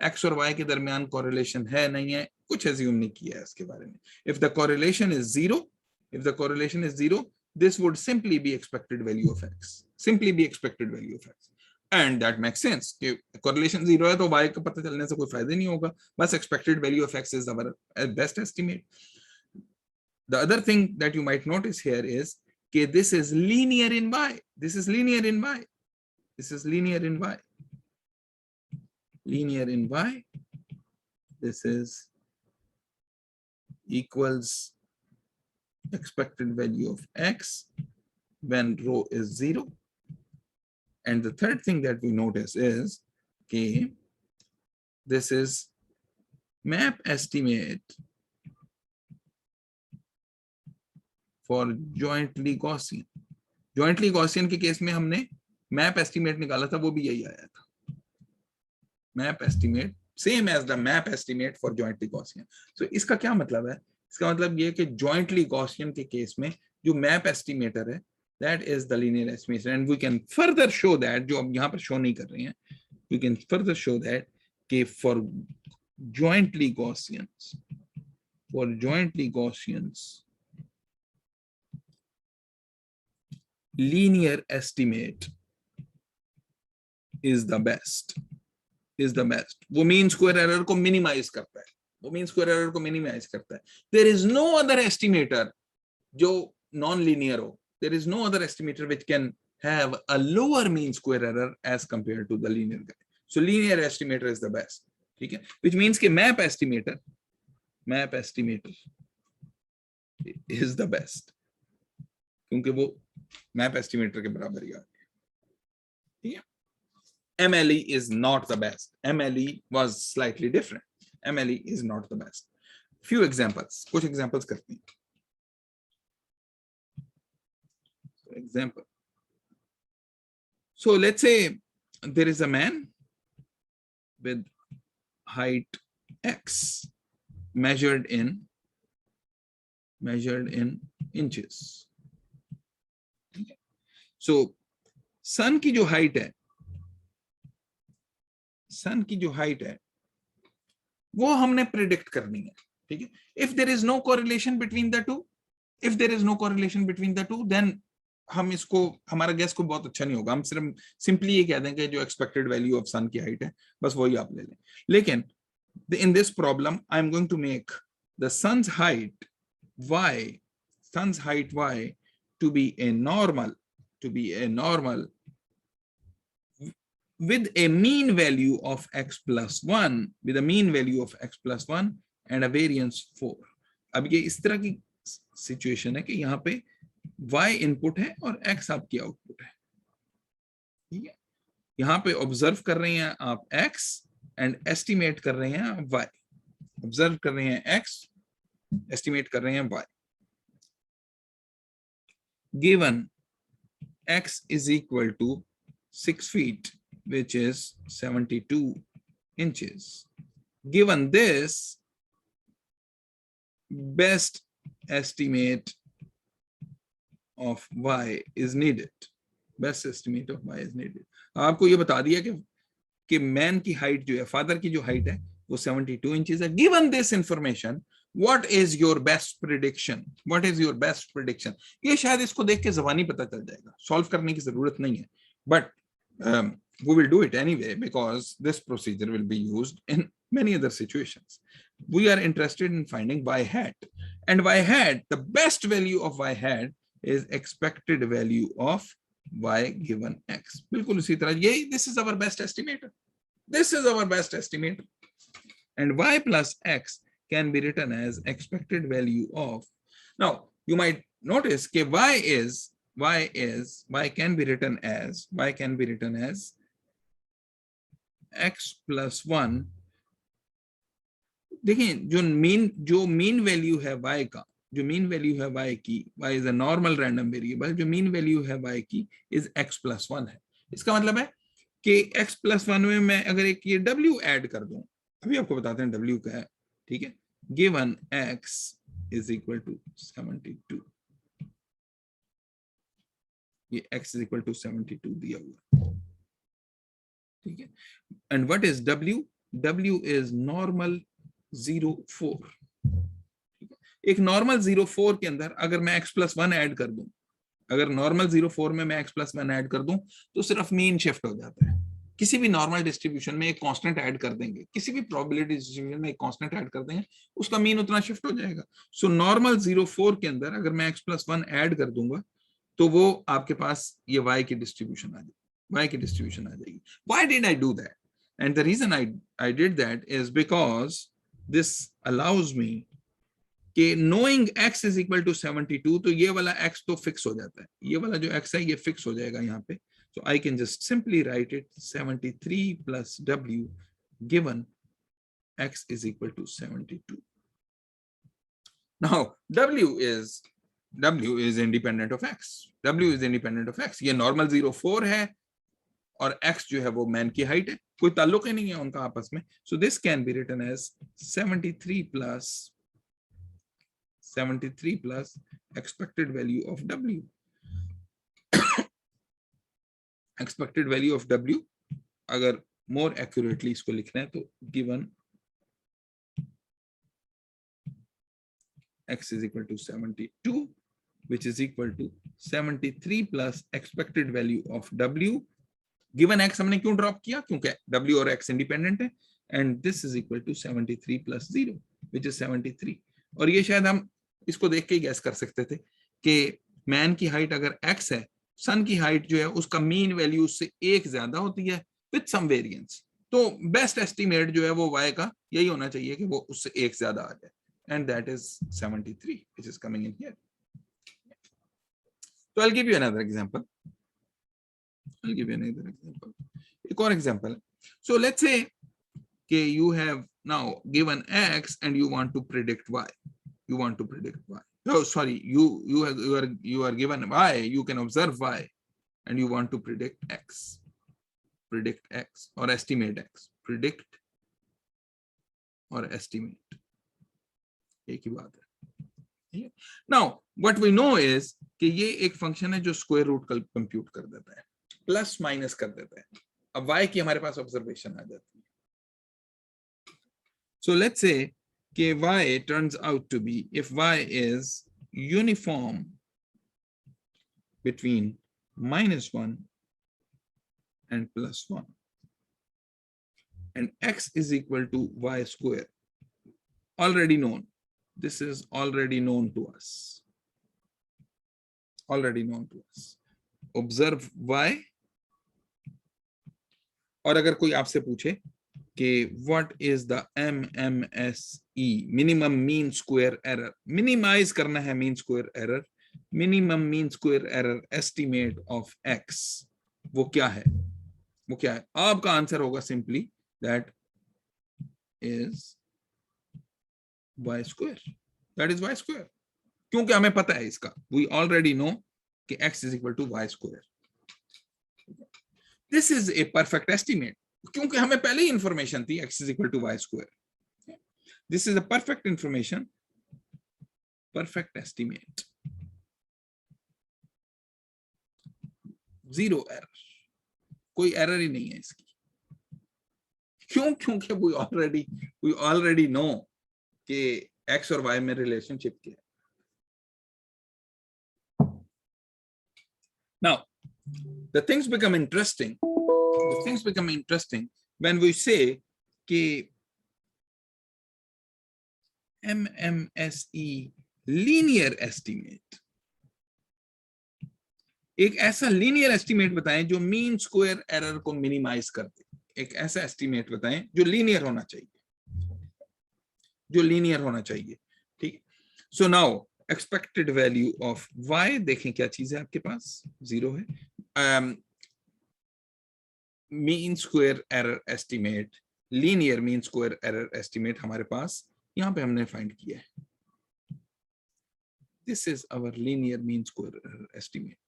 एक्स और वाई के दरमियान कोरिलेशन है नहीं है, कुछ एज्यूम नहीं किया है इसके बारे में। If the correlation is zero, this would simply be expected value of x, simply be expected value of x, and that makes sense कि correlation zero है तो y का पता चलने से कोई फायदा नहीं होगा, बस expected value of x is our best estimate. The other thing that you might notice here is that this is linear in y, this is linear in y, this is linear in y, linear in y, this is equals expected value of x when rho is 0. And the third thing that we notice is okay, this is map estimate for jointly Gaussian. Jointly Gaussian के case में हमने map estimate निकाला था, वो भी यही आया था, map estimate same as the map estimate for jointly Gaussian. So इसका क्या मतलब है? इसका मतलब ये कि jointly Gaussian के केस में जो map estimator है, that is the linear estimation, and we can further show that, जो अब यहाँ पर show नहीं कर रहे हैं, we can further show that कि for jointly Gaussians, linear estimate is the best. वो mean square error को minimize करता है, There is no other estimator जो non-linear हो. There is no other estimator which can have a lower mean square error as compared to the linear guy. So linear estimator is the best. ठीक है? Which means कि map estimator is the best. क्योंकि वो map estimator के बराबर ही आ गया. ठीक है? MLE is not the best. MLE was slightly different. MLE is not the best. Few examples. कुछ examples करते हैं. Example. So let's say there is a man with height x measured in inches. So sun की जो height है, वो हमने predict करनी है. ठीक है? If there is no correlation between the two, then हम इसको, हमारा गैस को बहुत अच्छा नहीं होगा. हम सिर्फ सिंपली ये कह देंगे जो एक्सपेक्टेड वैल्यू ऑफ सन की हाइट है, बस वही आप ले लें. लेकिन in this problem I am going to make the sun's height y to be a normal with a mean value of x plus 1 and a variance 4. अब ये इस तरह की सिचुएशन है कि यहाँ पे y इनपुट है और x आपकी आउटपुट है. ठीक है? यहाँ पे ऑब्जर्व कर रहे हैं आप x एंड एस्टिमेट कर रहे हैं आप y. ऑब्जर्व कर रहे हैं x, एस्टिमेट कर रहे हैं y. Given x is equal to 6 feet, which is 72 inches. Given this, best estimate of y is needed. आपको ये बता दिया कि मैन की हाइट जो है, फादर की जो हाइट है वो 72 इंचेस है. Given this information, what is your best prediction? ये शायद इसको देख के ज़बानी पता चल जाएगा, सॉल्व करने की जरूरत नहीं है, but we will do it anyway because this procedure will be used in many other situations. We are interested in finding y hat, and y hat, the best value of y hat is expected value of y given x. बिल्कुल उसी तरह ये, this is our best estimator. And y plus x can be written as expected value of. Now you might notice that y can be written as x plus 1. देखिए जो mean value है y का, जो mean value है y की, y is a normal random variable, जो mean value है y की इज x+1 है। इसका मतलब है कि x+1 में मैं अगर एक ये w ऐड कर दूं, अभी आपको बताते हैं w क्या है, ठीक है। Given x is equal to 72, ये x इज इक्वल टू 72 दिया हुआ, ठीक है। And what is w? w is normal 0,4। एक नॉर्मल 0,4 के अंदर अगर मैं x+1 ऐड कर दूं, अगर नॉर्मल 0,4 में मैं x+1 ऐड कर दूं तो सिर्फ मीन शिफ्ट हो जाता है। किसी भी नॉर्मल डिस्ट्रीब्यूशन में एक कांस्टेंट ऐड कर देंगे, किसी भी प्रोबेबिलिटी डिस्ट्रीब्यूशन में एक कांस्टेंट ऐड कर देंगे, उसका मीन उतना शिफ्ट हो जाएगा। सो नॉर्मल 0,4 के अंदर अगर मैं x+1 ऐड कर दूंगा तो वो आपके पास ये y की डिस्ट्रीब्यूशन आ जाएगी, y की डिस्ट्रीब्यूशन आ जाएगी। Why did I do that? And the reason I did that is because this allows me कि knowing x is equal to 72, तो ये वाला x तो फिक्स हो जाता है, ये वाला जो x है ये फिक्स हो जाएगा यहाँ पे। So I can just simply write it 73 plus w given x is equal to 72. Now w is independent of x. W is independent of x. ये नॉर्मल 0,4 है और x जो है वो मैन की हाइट है, कोई ताल्लुक ही नहीं है उनका आपस में। So this can be written as 73 plus expected value of w. Expected value of w, अगर more accurately इसको लिखना है तो given x is equal to 72, which is equal to 73 plus expected value of w. Given x हमने क्यों drop किया? क्योंकि w और x इंडिपेंडेंट है, and this is equal to 73 plus 0, which is 73. और ये शायद हम इसको देख के ही गैस कर सकते थे कि मैन की हाइट अगर x है, सन की हाइट जो है उसका मीन वैल्यू उससे एक ज्यादा होती है विद सम वेरिएंस, तो बेस्ट एस्टिमेट जो है वो y का यही होना चाहिए कि वो उससे एक ज्यादा आ जाए, and that is 73 which is coming in here. So I'll give you another example. एक और example. So let's say कि you have now given x and you want to predict y. Oh, sorry, you are given y, you can observe y, and you want to predict x or estimate x. Predict or estimate, एक ही बात है। Now what we know is कि ये एक function है जो square root compute कर देता है, प्लस माइनस कर देता है। अब y की हमारे पास ऑब्जर्वेशन आ जाती है। So let's say कि y turns out to be, if y is uniform between -1 and +1 and x is equal to y square, already known, this is already known to us, observe y, और अगर कोई आपसे पूछे कि what is the MMSE, minimum mean square error, minimize करना है mean square error, minimum mean square error estimate of x, वो क्या है? आपका आंसर होगा simply that is y square, क्योंकि हमें पता है इसका, we already know कि x is equal to y square. This is a perfect estimate, क्योंकि हमें पहले ही इंफॉर्मेशन थी x is equal to y square. This is a perfect information, perfect estimate, zero error, कोई एरर ही नहीं है इसकी। क्योंकि we already know कि x और y में रिलेशनशिप क्या है। Now the things become interesting when we say कि MMSE linear estimate, एक ऐसा लीनियर एस्टिमेट बताएं जो मीन स्क्वायर एरर को मिनिमाइज कर दे, एक ऐसा एस्टिमेट बताएं जो लीनियर होना चाहिए, ठीक। So now expected value of y, देखें क्या चीज है आपके पास, 0 है। Mean square error estimate, linear mean square error estimate हमारे पास यहां पे हमने फाइंड किया है। this is our linear mean square error estimate.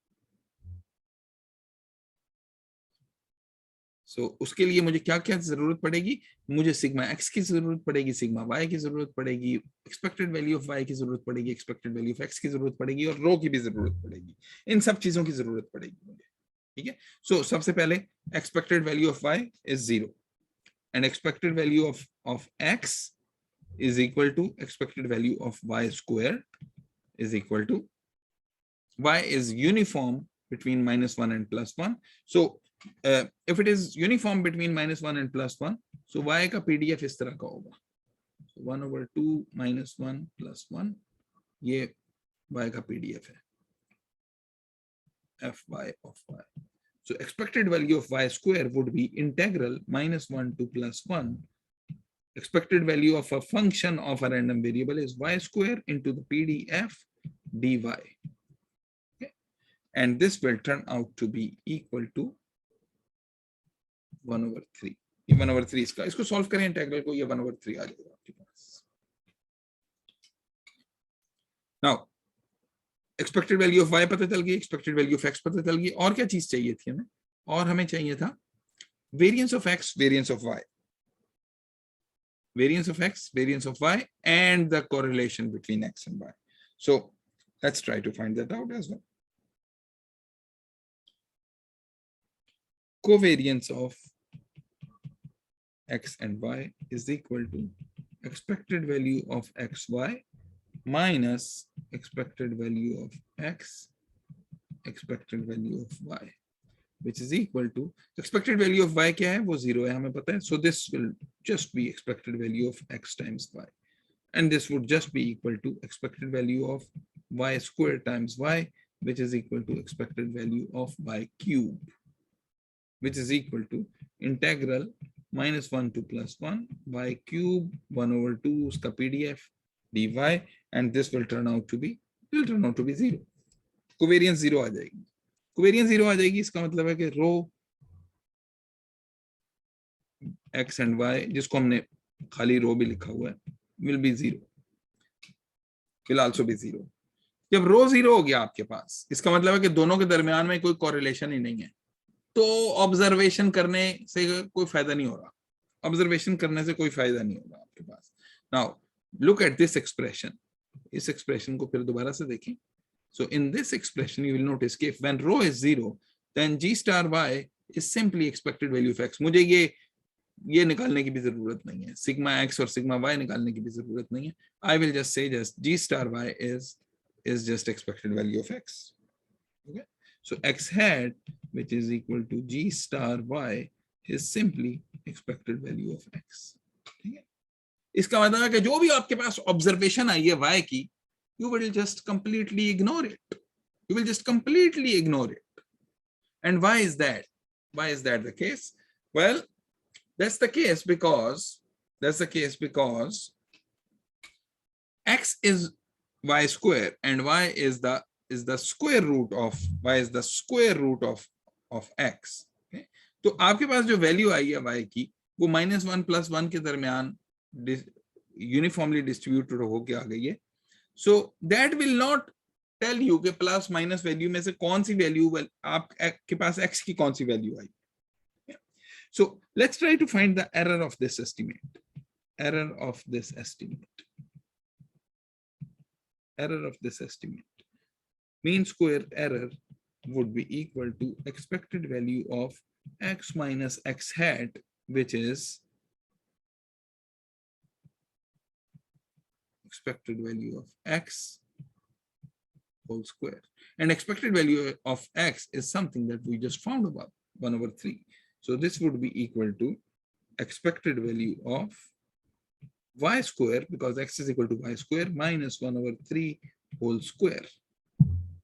So उसके लिए मुझे क्या क्या जरूरत पड़ेगी, मुझे सिग्मा x की जरूरत पड़ेगी, सिग्मा y की जरूरत पड़ेगी, एक्सपेक्टेड वैल्यू ऑफ y की जरूरत पड़ेगी, एक्सपेक्टेड वैल्यू ऑफ x की जरूरत पड़ेगी, और रो की भी जरूरत पड़ेगी। इन सब चीजों की जरूरत पड़ेगी मुझे, ठीक है। सो सबसे पहले expected value of y is 0 and expected value of x is equal to expected value of y square is equal to, y is uniform between -1 and +1. So if it is uniform between -1 and +1, so y का pdf इस तरह का होगा, so 1/2 -1 +1, ये y का pdf है, fy of y. So expected value of y square would be integral -1 to +1. Expected value of a function of a random variable is y square into the PDF dy. Okay? And this will turn out to be equal to 1/3. ये 1/3 इसका, इसको solve करें integral को, ये 1/3 आ जाएगा आपके पास। Now expected value of y पता चल गई, एक्सपेक्टेड वैल्यू ऑफ x पता चल गई, और क्या चीज चाहिए थी हमें, और हमें चाहिए था variance of x, variance of y, variance of x, variance of y, and the correlation between x and y. So let's try to find that out as well. Covariance of x and y is equal to expected value of xy minus expected value of x, expected value of y, which is equal to expected value of y क्या है, वो 0 है हमें पता है, so this will just be expected value of x times y, and this would just be equal to expected value of y square times y, which is equal to expected value of y cube, which is equal to integral -1 to +1 y cube 1/2 उसका pdf dy, and this will turn out to be 0. Covariance 0 आ जाएगी, covariance 0 आ जाएगी, इसका मतलब है कि रो x and y, जिसको हमने खाली रो भी लिखा हुआ है, will be 0, will also be 0। जब रो 0 हो गया आपके पास, इसका मतलब है कि दोनों के दरमियान में कोई कोरिलेशन ही नहीं है, तो ऑब्जर्वेशन करने से कोई फायदा नहीं हो रहा, ऑब्जर्वेशन करने से कोई फायदा नहीं होगा आपके पास। Now look at this expression, इस एक्सप्रेशन को फिर दोबारा से देखें। So in this expression, you will notice कि when rho is 0, then g star y is simply expected value of x. मुझे ये निकालने की भी जरूरत नहीं है, सिग्मा x और सिग्मा y निकालने की भी जरूरत नहीं है। I will just say just g star y is just expected value of x. Okay? So x hat, which is equal to g star y, is simply expected value of x. ठीक है? इसका मतलब है कि जो भी आपके पास observation I है y की, you will just completely ignore it. You will just completely ignore it. And why is that? Why is that the case? Well, that's the case because x is y square and y is the square root of y is the square root of x. Okay? तो आपके पास जो value आई है y की, वो -1 + 1 के दरमियान uniformly distributed होके आ गई है। So that will not tell you कि प्लस माइनस वैल्यू में से कौन सी वैल्यू आपके पास x की कौन सी वैल्यू आई। So let's try to find the error of this estimate. Error of this estimate. Error of this estimate. Mean square error would be equal to expected value of x minus x hat, which is expected value of x whole square, and expected value of x is something that we just found about 1/3. So this would be equal to expected value of y square, because x is equal to y square, minus 1/3 whole square.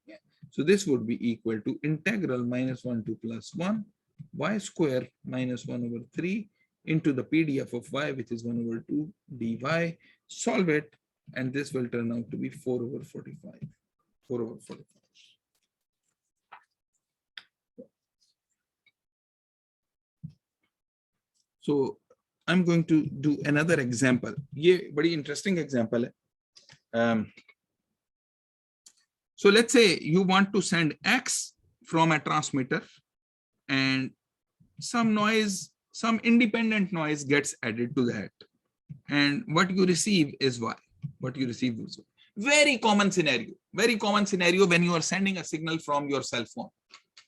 Yeah. So this would be equal to integral -1 to +1 y square minus 1/3 into the PDF of y, which is 1/2 dy. Solve it, and this will turn out to be 4/45. 4/45. So I'm going to do another example. ये बड़ी interesting example है. So let's say you want to send X from a transmitter, and some noise, some independent noise gets added to that, and what you receive is Y. What you receive is Y. Very common scenario when you are sending a signal from your cell phone.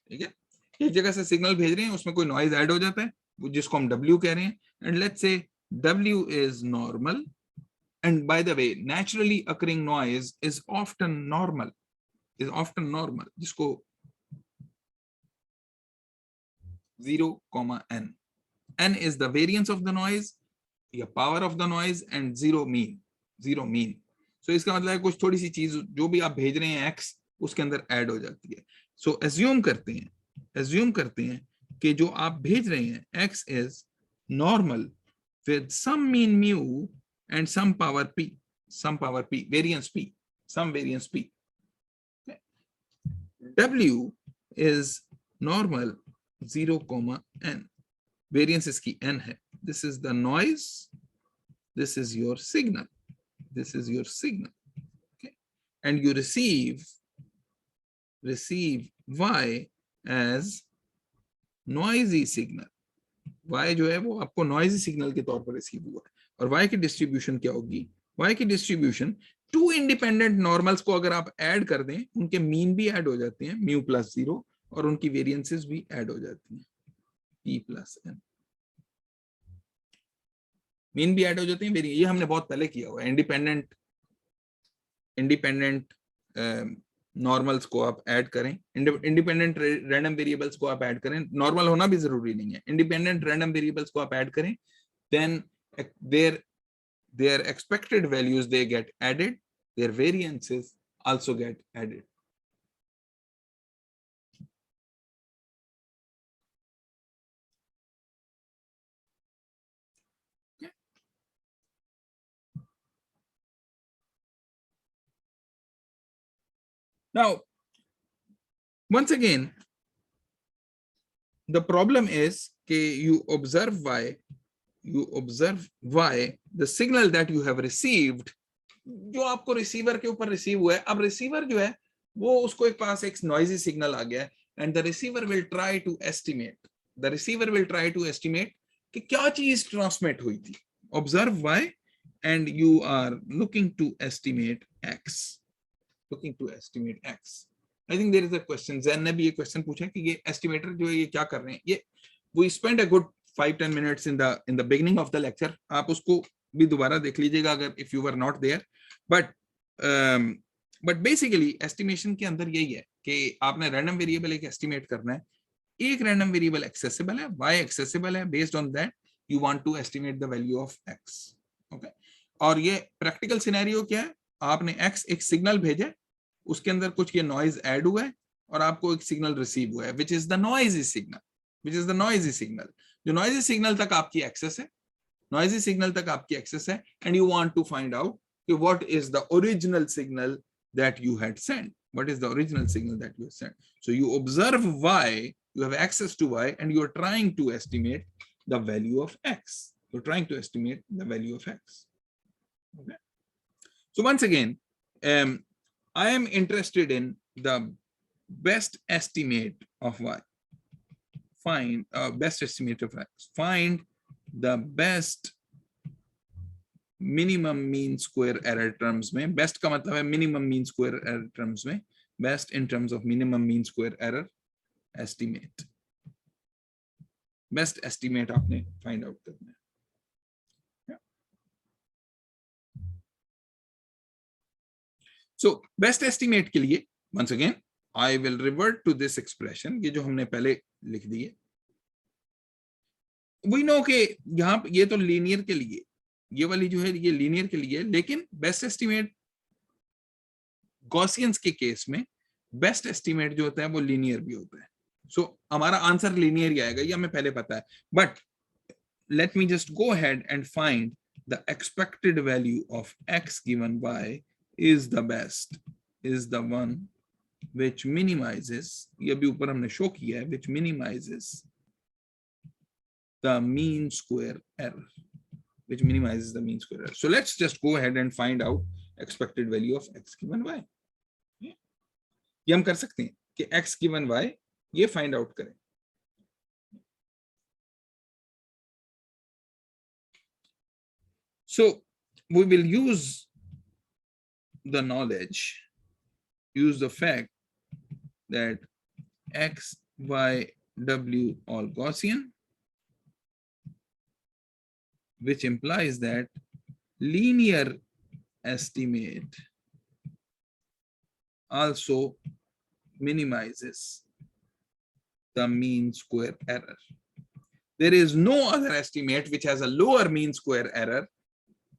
ठीक है, एक जगह से signal भेज रहे हैं, उसमें कोई नॉइज ऐड हो जाता है, जिसको हम W कह रहे हैं, and let's say W is normal, and by the way naturally occurring noise is often normal, जिसको 0, n. N is the variance of the noise, या power of the noise, and zero mean. So इसका मतलब है कुछ थोड़ी सी चीज जो भी आप भेज रहे हैं X उसके अंदर ऐड हो जाती है. So assume करते हैं कि जो आप भेज रहे हैं X is normal with some mean mu and some power P, variance P, some variance P. Okay. W is normal 0, n. Variance इसकी n है. This is the noise. This is your signal. Okay. And you receive Y as noisy signal. Y जो है वो आपको noisy signal के तौर पर receive हुआ है. और Y की डिस्ट्रीब्यूशन क्या होगी? Y की डिस्ट्रीब्यूशन टू इंडिपेंडेंट नॉर्मल्स को अगर आप ऐड कर दें, उनके मीन भी ऐड हो जाते हैं, म्यू प्लस 0, और उनकी वेरिएंसेस भी ऐड हो जाती हैं, P प्लस n. मीन भी ऐड हो जाते हैं, ये हमने बहुत पहले किया हुआ है. इंडिपेंडेंट नॉर्मल्स को आप ऐड करें, इंडिपेंडेंट रैंडम वेरिएबल्स को आप ऐड करें, नॉर्मल होना भी जरूरी नहीं है, इंडिपेंडेंट रैंडम वेरिएबल्स को आप ऐड करें, then their expected values they get added, their variances also get added. Okay. Now once again the problem is you observe Y, the signal that you have received, जो आपको receiver के ऊपर receive हुआ है. अब receiver जो है वो उसको एक पास एक नॉइजी सिग्नल आ गया है, and the receiver will try to estimate कि क्या चीज ट्रांसमिट हुई थी. Observe Y and you are looking to estimate X. I think there is a question. Zen ने भी ये क्वेश्चन पूछा कि ये एस्टिमेटर जो है ये क्या कर रहे हैं. ये we spent a good 5-10 minutes in the beginning of the lecture. आप उसको भी दोबारा देख लीजिएगा अगर if you were not there. But basically estimation के अंदर यही है कि आपने random variable एक estimate करना है. एक random variable accessible है, Y accessible है. Based on that you want to estimate the value of X. Okay. और ये practical scenario क्या है? आपने X एक सिग्नल भेजा, उसके अंदर कुछ ये नॉइज ऐड हुआ है और आपको एक सिग्नल रिसीव हुआ है, which is the noisy signal. जो noisy signal तक आपकी एक्सेस है, and you want to find out what is the original signal that you had sent. So you observe Y, you have access to Y, and you are trying to estimate the value of X. Okay. So once again, I am interested in the best estimate of Y. Find best estimate of X. Find the best minimum mean square error terms में. Best का मतलब है minimum mean square error terms में. Best in terms of minimum mean square error estimate. Best estimate आपने find out करना है. So best estimate के लिए once again I will revert to this expression, ये जो हमने पहले लिख दी है. We know कि यहाँ ये तो लीनियर के लिए, ये वाली जो है ये लीनियर के लिए, लेकिन बेस्ट एस्टिमेट गॉसियंस के केस में बेस्ट एस्टिमेट जो होता है वो लीनियर भी होता है. सो हमारा आंसर लीनियर ही आएगा, ये हमें पहले पता है. But let me just go ahead and find the expected value of X given Y is the best, is the one which minimizes, ये भी ऊपर हमने शो किया है, which minimizes the mean square error. So let's just go ahead and find out expected value of X given Y. ये हम कर सकते हैं कि x given y ये फाइंड आउट करें. So we will use the knowledge, use the fact that x, y, w all Gaussian, which implies that linear estimate also minimizes the mean square error. There is no other estimate which has a lower mean square error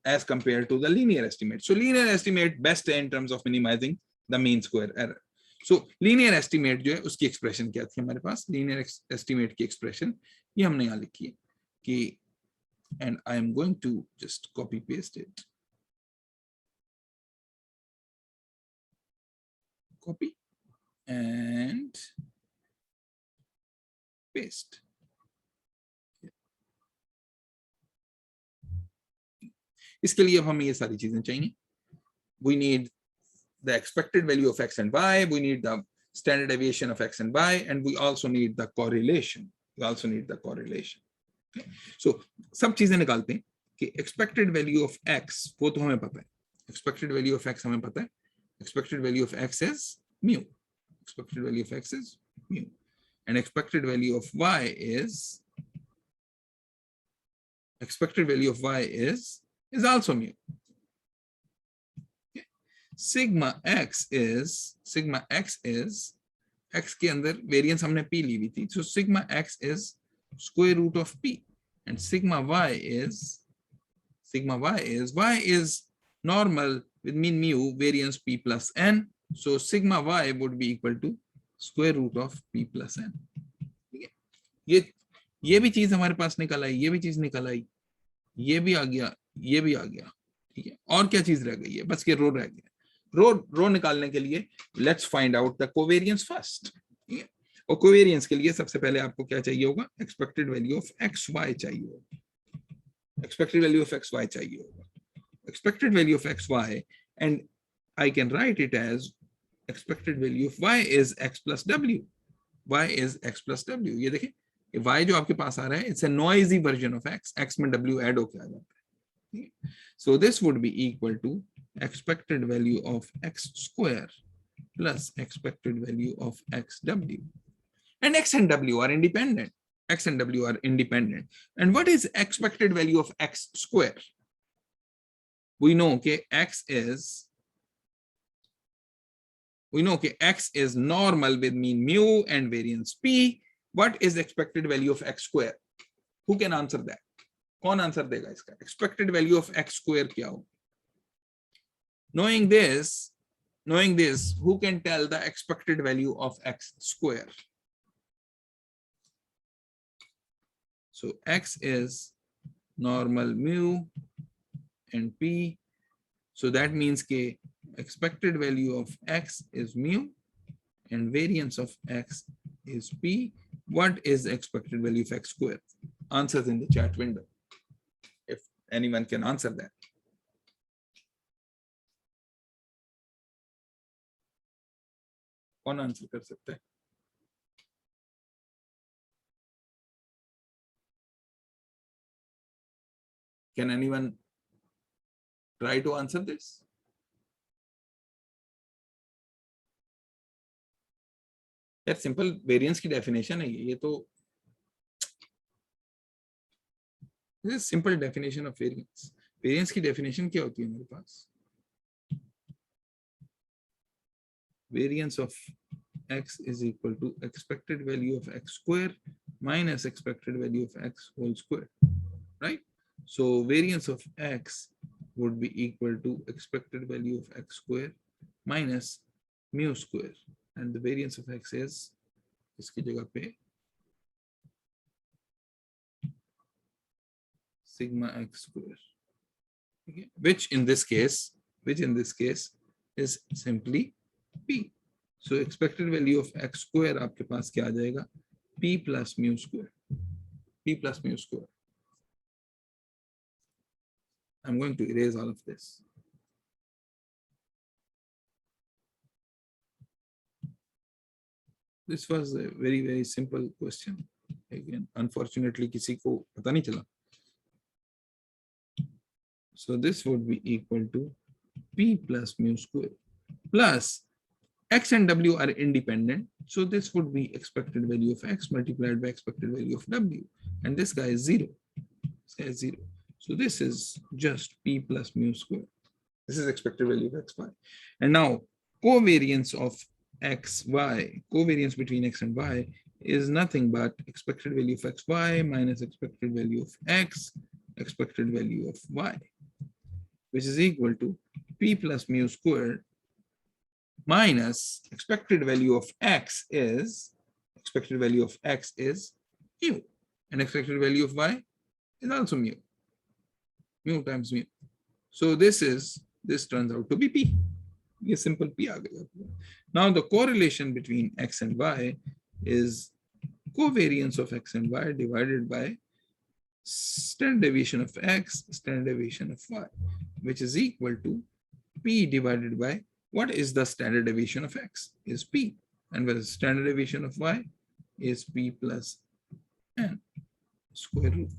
as compared to the linear estimate. So linear estimate best in terms of minimizing the mean square error. So linear estimate जो है उसकी expression क्या थी हमारे पास? Linear estimate की expression ये हमने यहाँ लिखी है कि, and I am going to just copy paste it. Copy and paste. इसके लिए अब हमें ये सारी चीजें चाहिए. We need the expected value of x and y, we need the standard deviation of x and y, and we also need the correlation. Okay? So सब चीजें निकालते हैं कि expected value of x वो तो हमें पता है. Expected value of x हमें पता है. Expected value of x is mu. Expected value of x is mu. And expected value of y is also mu. Okay. Sigma x is x के अंदर वेरिएंस हमने p ली हुई थी, so sigma x is square root of p, and sigma y is normal with mean mu variance p plus n, so sigma y would be equal to square root of p plus n. ठीक है, ये भी चीज हमारे पास निकल आई, ये भी चीज निकल आई, ये भी आ गया, ये भी आ गया. ठीक है, और क्या चीज रह गई है? बस के रो रह गया. रो निकालने के लिए let's find out the covariance first. ठीक है, और कोवेरियंस के लिए सबसे पहले आपको क्या चाहिए होगा? Expected value of X Y चाहिए होगा. Expected value of X Y चाहिए होगा. Expected value of X Y, and I can write it as expected value of Y is X plus W. y is x plus w. ये देखिए, y जो आपके पास आ रहा है, it's a noisy version of x में w add होके आ जाता है. So this would be equal to expected value of x square plus expected value of xw. And x and w are independent. And what is expected value of x square? We know x is normal with mean mu and variance p. What is the expected value of x square? Who can answer that? कौन answer देगा इसका? Expected value of x square क्या हो? Knowing this, who can tell the expected value of x square? So x is normal mu and p. So that means कि expected value of x is mu and variance of x is p. What is the expected value of x square? Answers in the chat window, if anyone can answer that. कौन answer कर सकता है? Can anyone try to answer this? यार simple variance की definition है ये तो simple definition of variance. Variance की डेफिनेशन क्या होती है मेरे पास? Variance of x is equal to expected value of x square minus expected value of x whole square, right? So variance of x would be equal to expected value of x square minus mu square, and the variance of x is इसकी जगह पे sigma x square, okay? which in this case is simply p. So expected value of x square आपके पास क्या आ जाएगा? p plus mu square. I'm going to erase all of this. This was a very simple question. Again, unfortunately, किसी को पता नहीं चला. So this would be equal to P plus mu square plus X and W are independent. So this would be expected value of X multiplied by expected value of W. And this guy is 0. This guy is 0. So this is just P plus mu square. This is expected value of X, Y. And now covariance of X, Y, covariance between X and Y is nothing but expected value of X, Y minus expected value of X, expected value of Y, which is equal to P plus mu squared minus expected value of X is mu, and expected value of Y is also mu times mu. So this turns out to be P. ये simple P आ गया. Now the correlation between X and Y is covariance of X and Y divided by standard deviation of X, standard deviation of Y, which is equal to P divided by what is the standard deviation of X is P, and whereas standard deviation of Y is P plus N square root.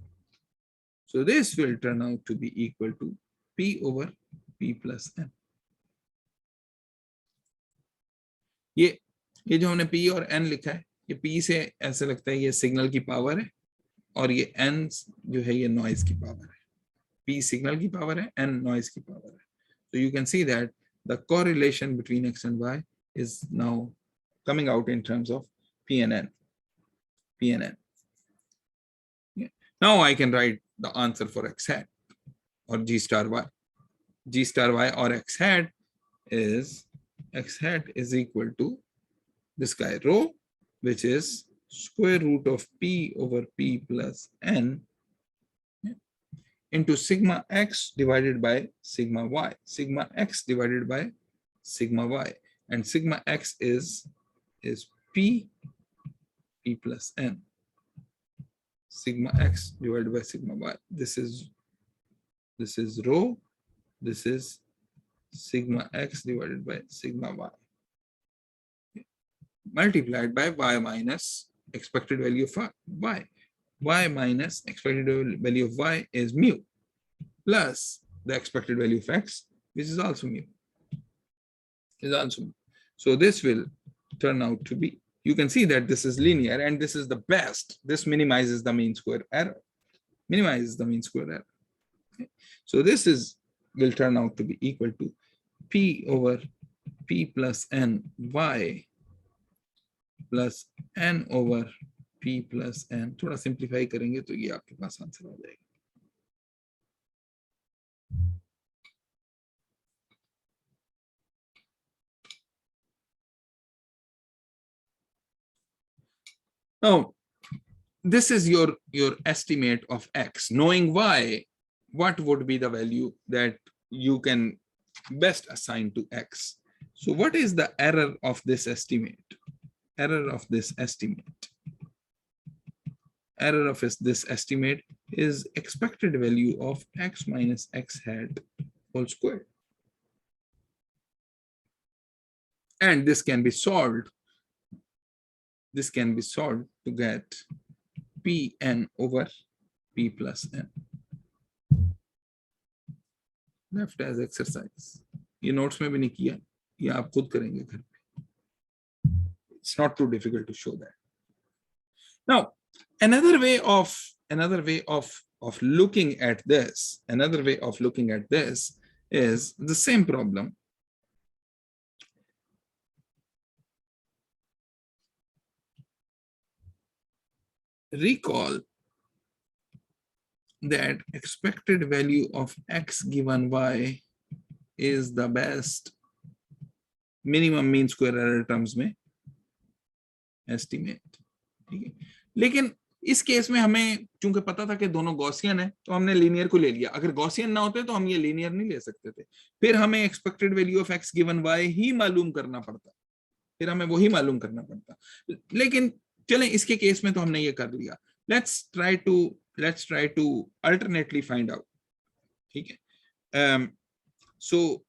So this will turn out to be equal to P over P plus N. ये जो हमने P और N लिखा है, ये P से ऐसे लगता है ये सिग्नल की पावर है और ये N जो है ये नॉइज की पावर है. P सिग्नल की पावर है, N नॉइज की पावर है. So you can see that the correlation between X and Y is now coming out in terms of P and N. Yeah. Now I can write the answer for X hat or G star Y. G star Y or X hat is equal to this guy rho, which is square root of P over P plus N into sigma X divided by sigma Y. Sigma X divided by sigma Y, and sigma X is P plus N. Sigma X divided by sigma Y. This is rho. This is sigma X divided by sigma Y multiplied by Y minus expected value of Y. Y minus expected value of Y is mu plus the expected value of X, which is also mu. So this will turn out to be, you can see that this is linear and this is the best. This minimizes the mean square error. Okay. So this will turn out to be equal to P over P plus N Y plus N over P plus N. थोड़ा simplify करेंगे तो ये आपके पास answer आ जाएगा. Now, this is your estimate of X. Knowing Y, what would be the value that you can best assign to X? So what is the error of this estimate? Error of this estimate is expected value of X minus X hat whole squared. And this can be solved. To get Pn over P plus N. Left as exercise. ये notes में भी नहीं किया, ये आप खुद करेंगे घर पे. It's not too difficult to show that. Now, another way of looking at this, is the same problem. Recall that expected value of X given Y is the best minimum mean square error terms में estimate. ठीक है, लेकिन इस case में हमें चूंकि पता था कि दोनों गॉसियन है तो हमने लीनियर को ले लिया. अगर गॉसियन ना होते तो हम ये लीनियर नहीं ले सकते थे. फिर हमें expected value of x given why he मालूम करना पड़ता. लेकिन चलें इसके केस में तो हमने ये कर लिया. Let's try to alternately find out. ठीक है. So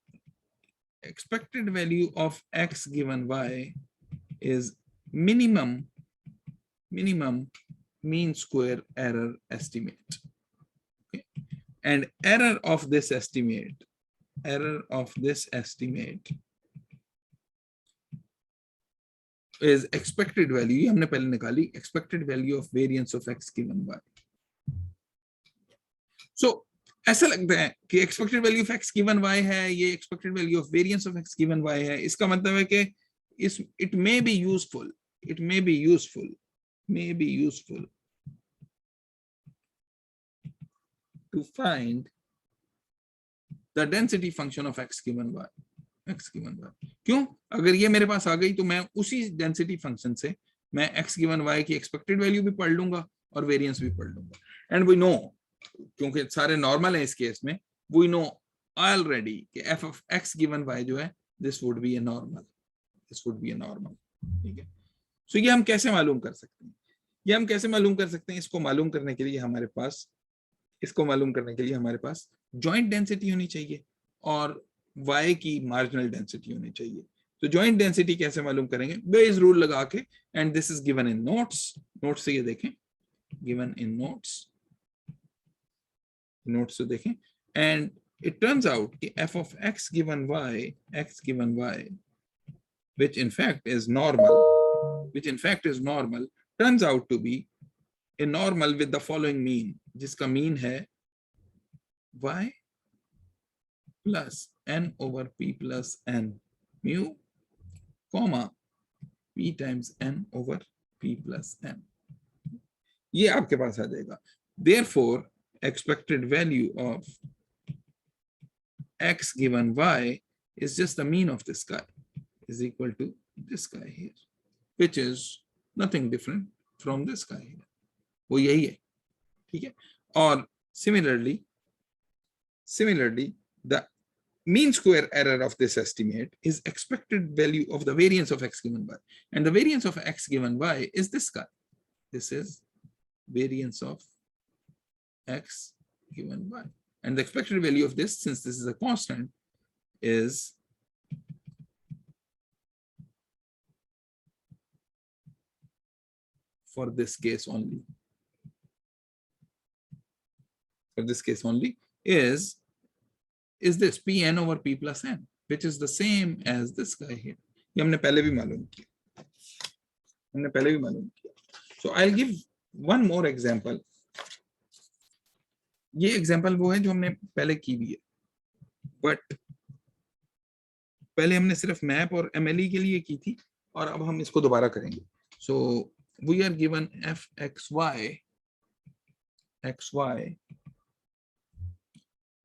expected value of X given Y is minimum mean square error estimate. Okay. And error of this estimate is expected value. ये हमने पहले निकाली, expected value of variance of x given y. So ऐसा लगता है कि expected value of x given y है, ये expected value of variance of x given y है. इसका मतलब है कि it may be useful to find the density function of x given y. क्यों? अगर ये मेरे पास आ गई तो मैं उसी डेंसिटी फंक्शन से मैं x गिवन y की एक्सपेक्टेड वैल्यू भी पढ़ लूंगा और वेरिएंस भी पढ़ लूंगा. एंड वी नो, क्योंकि सारे नॉर्मल है इस केस में, वी नो ऑलरेडी कि f of x given y जो है this would be a normal. ठीक है. सो ये हम कैसे मालूम कर सकते हैं? इसको मालूम करने के लिए हमारे पास जॉइंट डेंसिटी होनी चाहिए और y की मार्जिनल डेंसिटी होनी चाहिए. तो जॉइंट डेंसिटी कैसे मालूम करेंगे? बेस रूल लगा के. And this is given in notes से ये देखें, गिवन इन नोट्स से देखें. एंड इट टर्न्स आउट कि f of x given y which in fact is normal turns out to be a normal with the following mean, जिसका mean है y plus n over p plus n mu, comma p times n over p plus n. ये आपके पास आ जाएगा. Therefore, expected value of x given y is just the mean of this guy, is equal to this guy here, which is nothing different from this guy here. वो यही है. ठीक है. और similarly, the mean square error of this estimate is expected value of the variance of x given y, and the variance of x given y is this guy. This is variance of x given y, and the expected value of this, since this is a constant, is for this case only is this pn over p plus n, which is the same as this guy here. ये हमने पहले भी मालूम किया. So I'll give one more example. ये example वो है जो हमने पहले की भी है, बट पहले हमने सिर्फ मैप और MLE के लिए की थी और अब हम इसको दोबारा करेंगे. So we are given fxy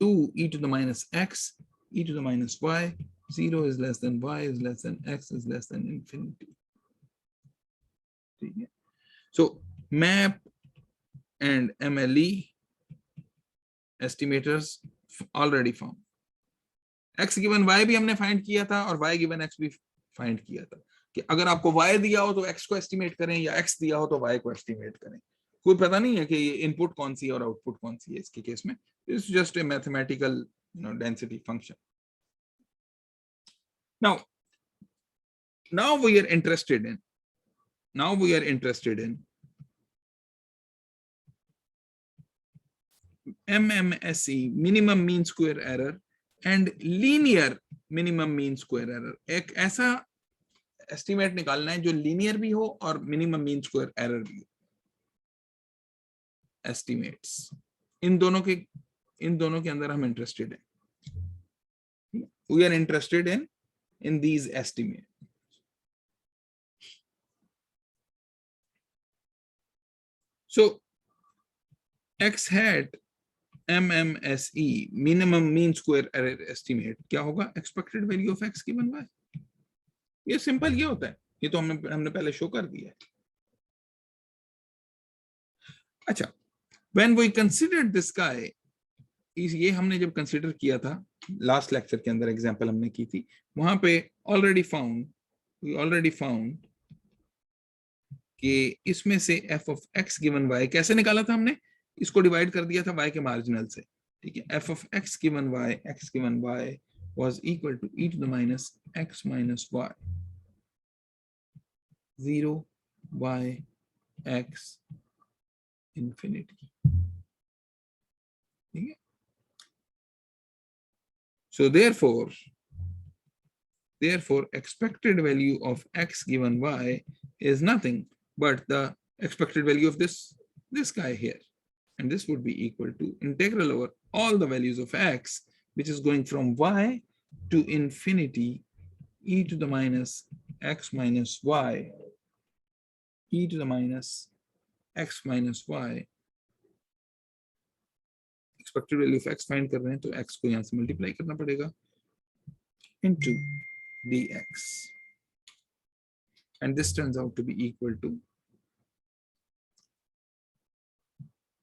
2 e to the minus x e to the minus y, 0 is less than y is less than x is less than infinity. So map and MLE estimators already found. x given y भी हमने find किया था और y given x भी find किया था कि अगर आपको y दिया हो तो x को एस्टिमेट करें या x दिया हो तो y को एस्टिमेट करें. कोई पता नहीं है कि ये इनपुट कौन सी है और आउटपुट कौन सी है इसके केस में. It's just a mathematical density function. Now we are interested in MMSE, minimum mean square error, and linear minimum mean square error. एक ऐसा एस्टिमेट निकालना है जो लीनियर भी हो और मिनिमम मीन स्क्वायर एरर भी हो. एस्टिमेट्स इन दोनों के अंदर हम इंटरेस्टेड हैं. We are interested in these estimates. So x hat MMSE, minimum mean square error estimate, क्या होगा? Expected value of x given y. ये सिंपल ये होता है. ये तो हमने पहले शो कर दिया है. अच्छा, when we considered this guy, ये हमने जब कंसिडर किया था लास्ट लेक्चर के अंदर, एग्जांपल हमने की थी, वहां पे ऑलरेडी फाउंड कि इसमें से f of x given y कैसे निकाला था हमने? इसको डिवाइड कर दिया था y के मार्जिनल से. ठीक है. f of x given y was equal to e to the minus x minus y, 0 y x infinity. ठीक है? So therefore expected value of x given y is nothing but the expected value of this guy here, and this would be equal to integral over all the values of x, which is going from y to infinity, e to the minus x minus y, e to the minus x minus y. Expected value of x find कर रहे हैं तो x को यहां से multiply करना पड़ेगा into dx, and this turns out to be equal to,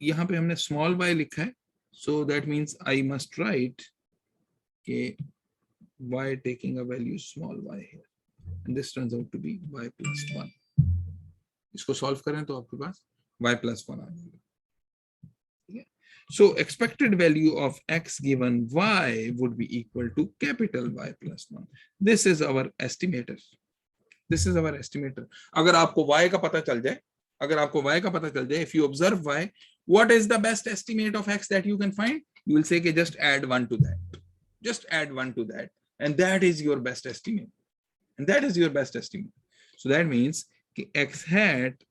यहां पे हमने स्मॉल y लिखा है, so that means I must write के y taking a value small y here, and this turns out to be y plus 1. इसको solve करें तो आपके पास y plus 1 आ जाएगा. So expected value of x given y would be equal to capital Y plus 1. This is our estimator. This is our estimator. अगर आपको y का पता चल जाए, if you observe y, what is the best estimate of x that you can find? You will say कि just add 1 to that. Just add 1 to that. And that is your best estimate. So that means कि x hat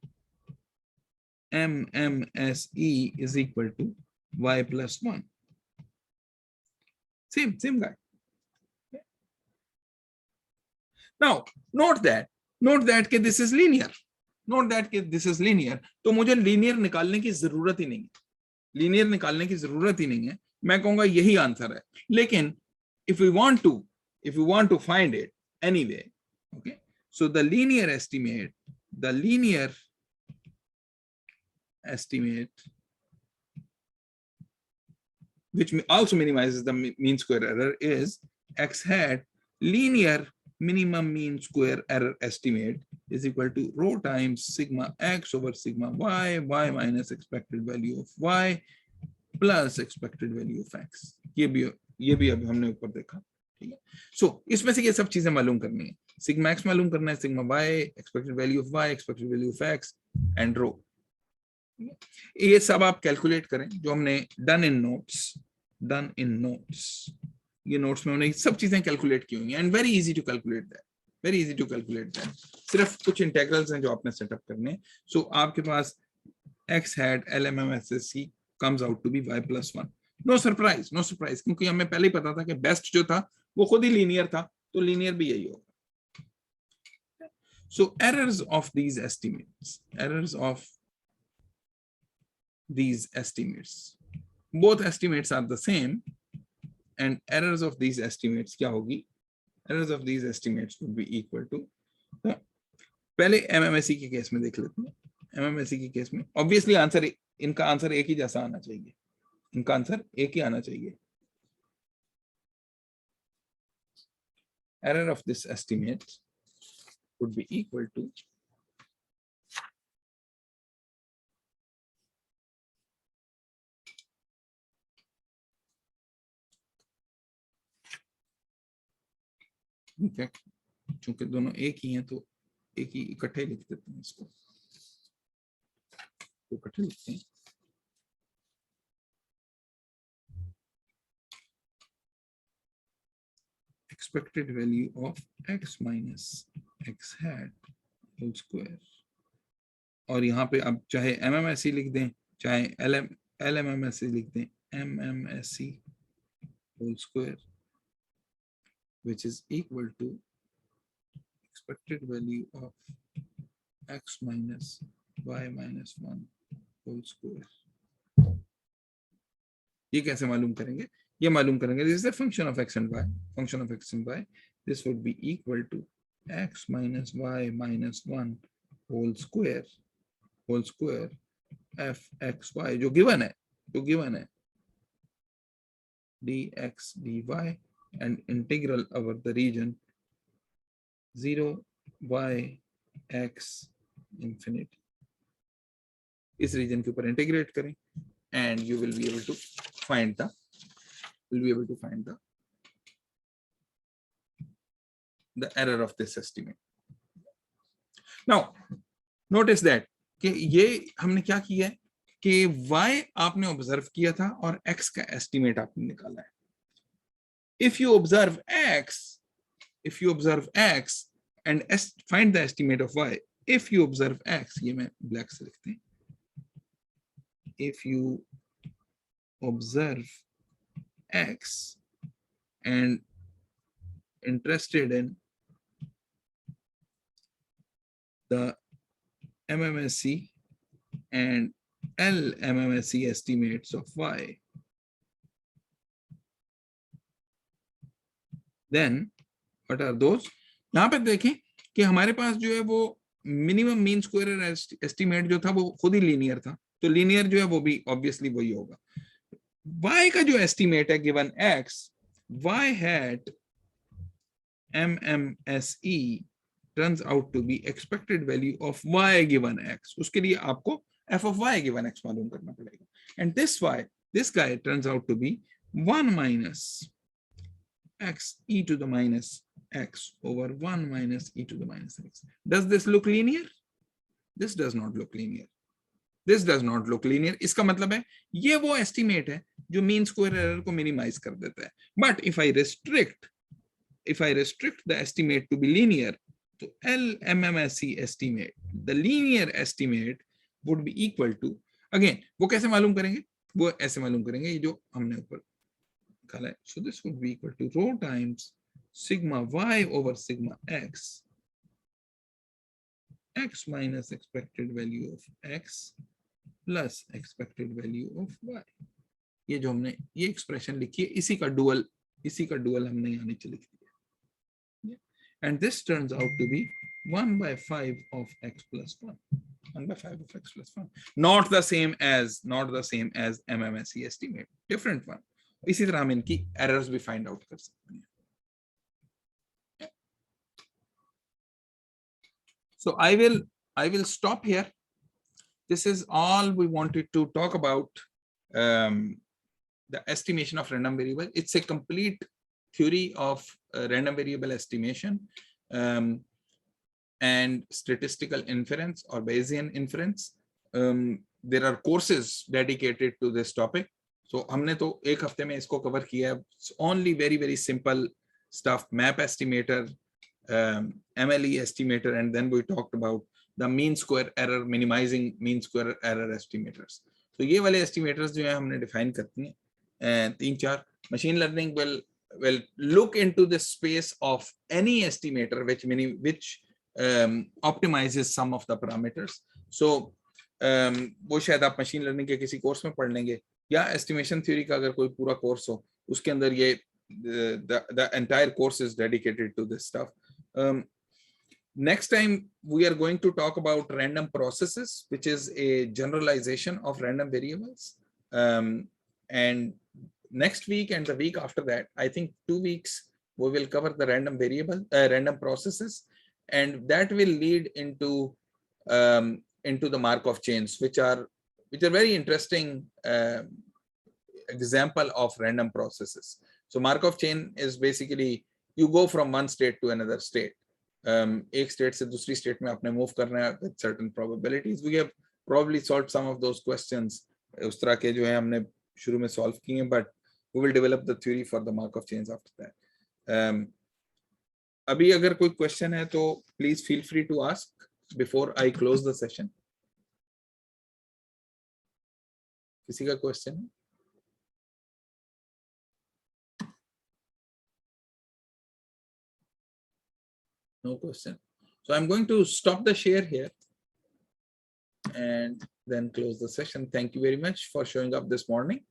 MMSE is equal to y plus 1. Same guy. Now, note that this is linear. तो मुझे linear निकालने की जरूरत ही नहीं है. मैं कहूंगा यही आंसर है. लेकिन if we want to find it anyway, okay, so the linear estimate which also minimizes the mean square error is x hat linear minimum mean square error estimate is equal to rho times sigma x over sigma y minus expected value of y plus expected value of x. ये भी अभी हमने ऊपर देखा. ठीक है. So इसमें से ये सब चीजें मालूम करनी है. सिग्मा x मालूम करना है, sigma y, expected value of y, expected value of x and rho. ये सब आप कैलकुलेट करें जो हमने डन इन नोट्स. ये नोट्स में हमने सब चीजें कैलकुलेट की हुई हैं, and very easy to calculate that. सिर्फ कुछ इंटीग्रल्स हैं जो आपने सेटअप करने हैं. सो आपके पास x hat LMMSSE comes out to be y plus 1. No surprise, क्योंकि हमें पहले ही पता था कि बेस्ट जो था वो खुद ही लीनियर था, तो लीनियर भी यही होगा. सो errors of these estimates, both estimates are the same, and errors of these estimates क्या होगी? Errors of these estimates would be equal to, पहले MMSE के केस में देख लेते हैं. MMSE के केस में ऑब्वियसली आंसर, इनका आंसर एक ही जैसा आना चाहिए. Error of this estimate would be equal to चूंकि दोनों एक ही हैं तो एक ही इकट्ठे लिख देते हैं. इसको तो इकट्ठे लिखते हैं. expected value of x minus x hat whole square, और यहाँ पे अब चाहे MMSE लिख दें चाहे LMMSE लिख दें, MMSE whole square, which is equal to expected value of x minus y minus 1 whole square. ये कैसे मालूम करेंगे? ये मालूम करेंगे, this is a function of x and y. This would be equal to x minus y minus 1 whole square fxy जो given है dx dy, and integral over the region 0 y x infinity. इस reason के ऊपर integrate करें and you will be able to find the error of this estimate. Now notice that कि ये हमने क्या किया है कि y आपने ऑब्जर्व किया था और x का एस्टिमेट आपने निकाला है. If you observe x and find the estimate of y, if you observe x, ये मैं black से लिखते हैं, if you observe x and interested in the MMSE and LMMSE estimates of y, then what are those? यहाँ पे देखें कि हमारे पास जो है वो मिनिमम मीन स्क्वायर एस्टिमेट जो था वो खुद ही लीनियर था, तो लीनियर जो है वो भी ऑब्वियसली वही होगा. y का जो एस्टिमेट है given x, y hat MMSE turns out to be expected value of y given x. उसके लिए आपको f of y given x मालूम करना पड़ेगा. And this guy turns out to be 1 minus x e to the minus x over 1 minus e to the minus x. Does this look linear? This does not look linear. This does not look linear. इसका मतलब है ये वो estimate है जो mean square error को minimize कर देता है. But if I restrict the estimate to be linear, तो LMMSE estimate, the linear estimate would be equal to, again वो कैसे मालूम करेंगे, वो ऐसे मालूम करेंगे ये जो हमने ऊपर निकाला है. So this would be equal to rho times sigma y over sigma x minus expected value of x plus expected value of y. ये जो हमने ये एक्सप्रेशन लिखी है इसी का डुअल हमने यहाँ नीचे लिख दिया. And this turns out to be 1 by 5 of x plus 1. 1 by 5 of x plus 1. Not the same as MMSE estimate. Different one. इसी तरह हम इनकी errors भी find out कर सकते हैं. So I will stop here. This is all we wanted to talk about. The estimation of random variable. It's a complete theory of random variable estimation and statistical inference or Bayesian inference. There are courses dedicated to this topic. So हमने तो एक हफ्ते में इसको cover किया है. It's only very simple stuff. Map estimator, MLE estimator, and then we talked about the mean square error, minimizing mean square error estimators. So ये वाले estimators जो है हमने define करती हैं. 3-4. Machine learning will look into the space of any estimator which optimizes some of the parameters. So वो शायद आप machine learning के किसी कोर्स में पढ़ लेंगे या estimation theory का अगर कोई पूरा कोर्स हो उसके अंदर ये the entire course is dedicated to this stuff. Next time we are going to talk about random processes, which is a generalization of random variables. And next week and the week after that, I think 2 weeks, we will cover the random processes, and that will lead into the Markov chains, which are very interesting example of random processes. So Markov chain is basically you go from one state to another state. एक state से दूसरी state में आपने move करना है with certain probabilities. We have probably solved some of those questions. उस तरह के जो है हमने शुरू में सॉल्व किए हैं, but we will develop the theory for the Markov chains after that. अभी अगर कोई क्वेश्चन है तो please feel free to ask before I close the session. किसी का क्वेश्चन है? No question. So I'm going to stop the share here and then close the session. Thank you very much for showing up this morning.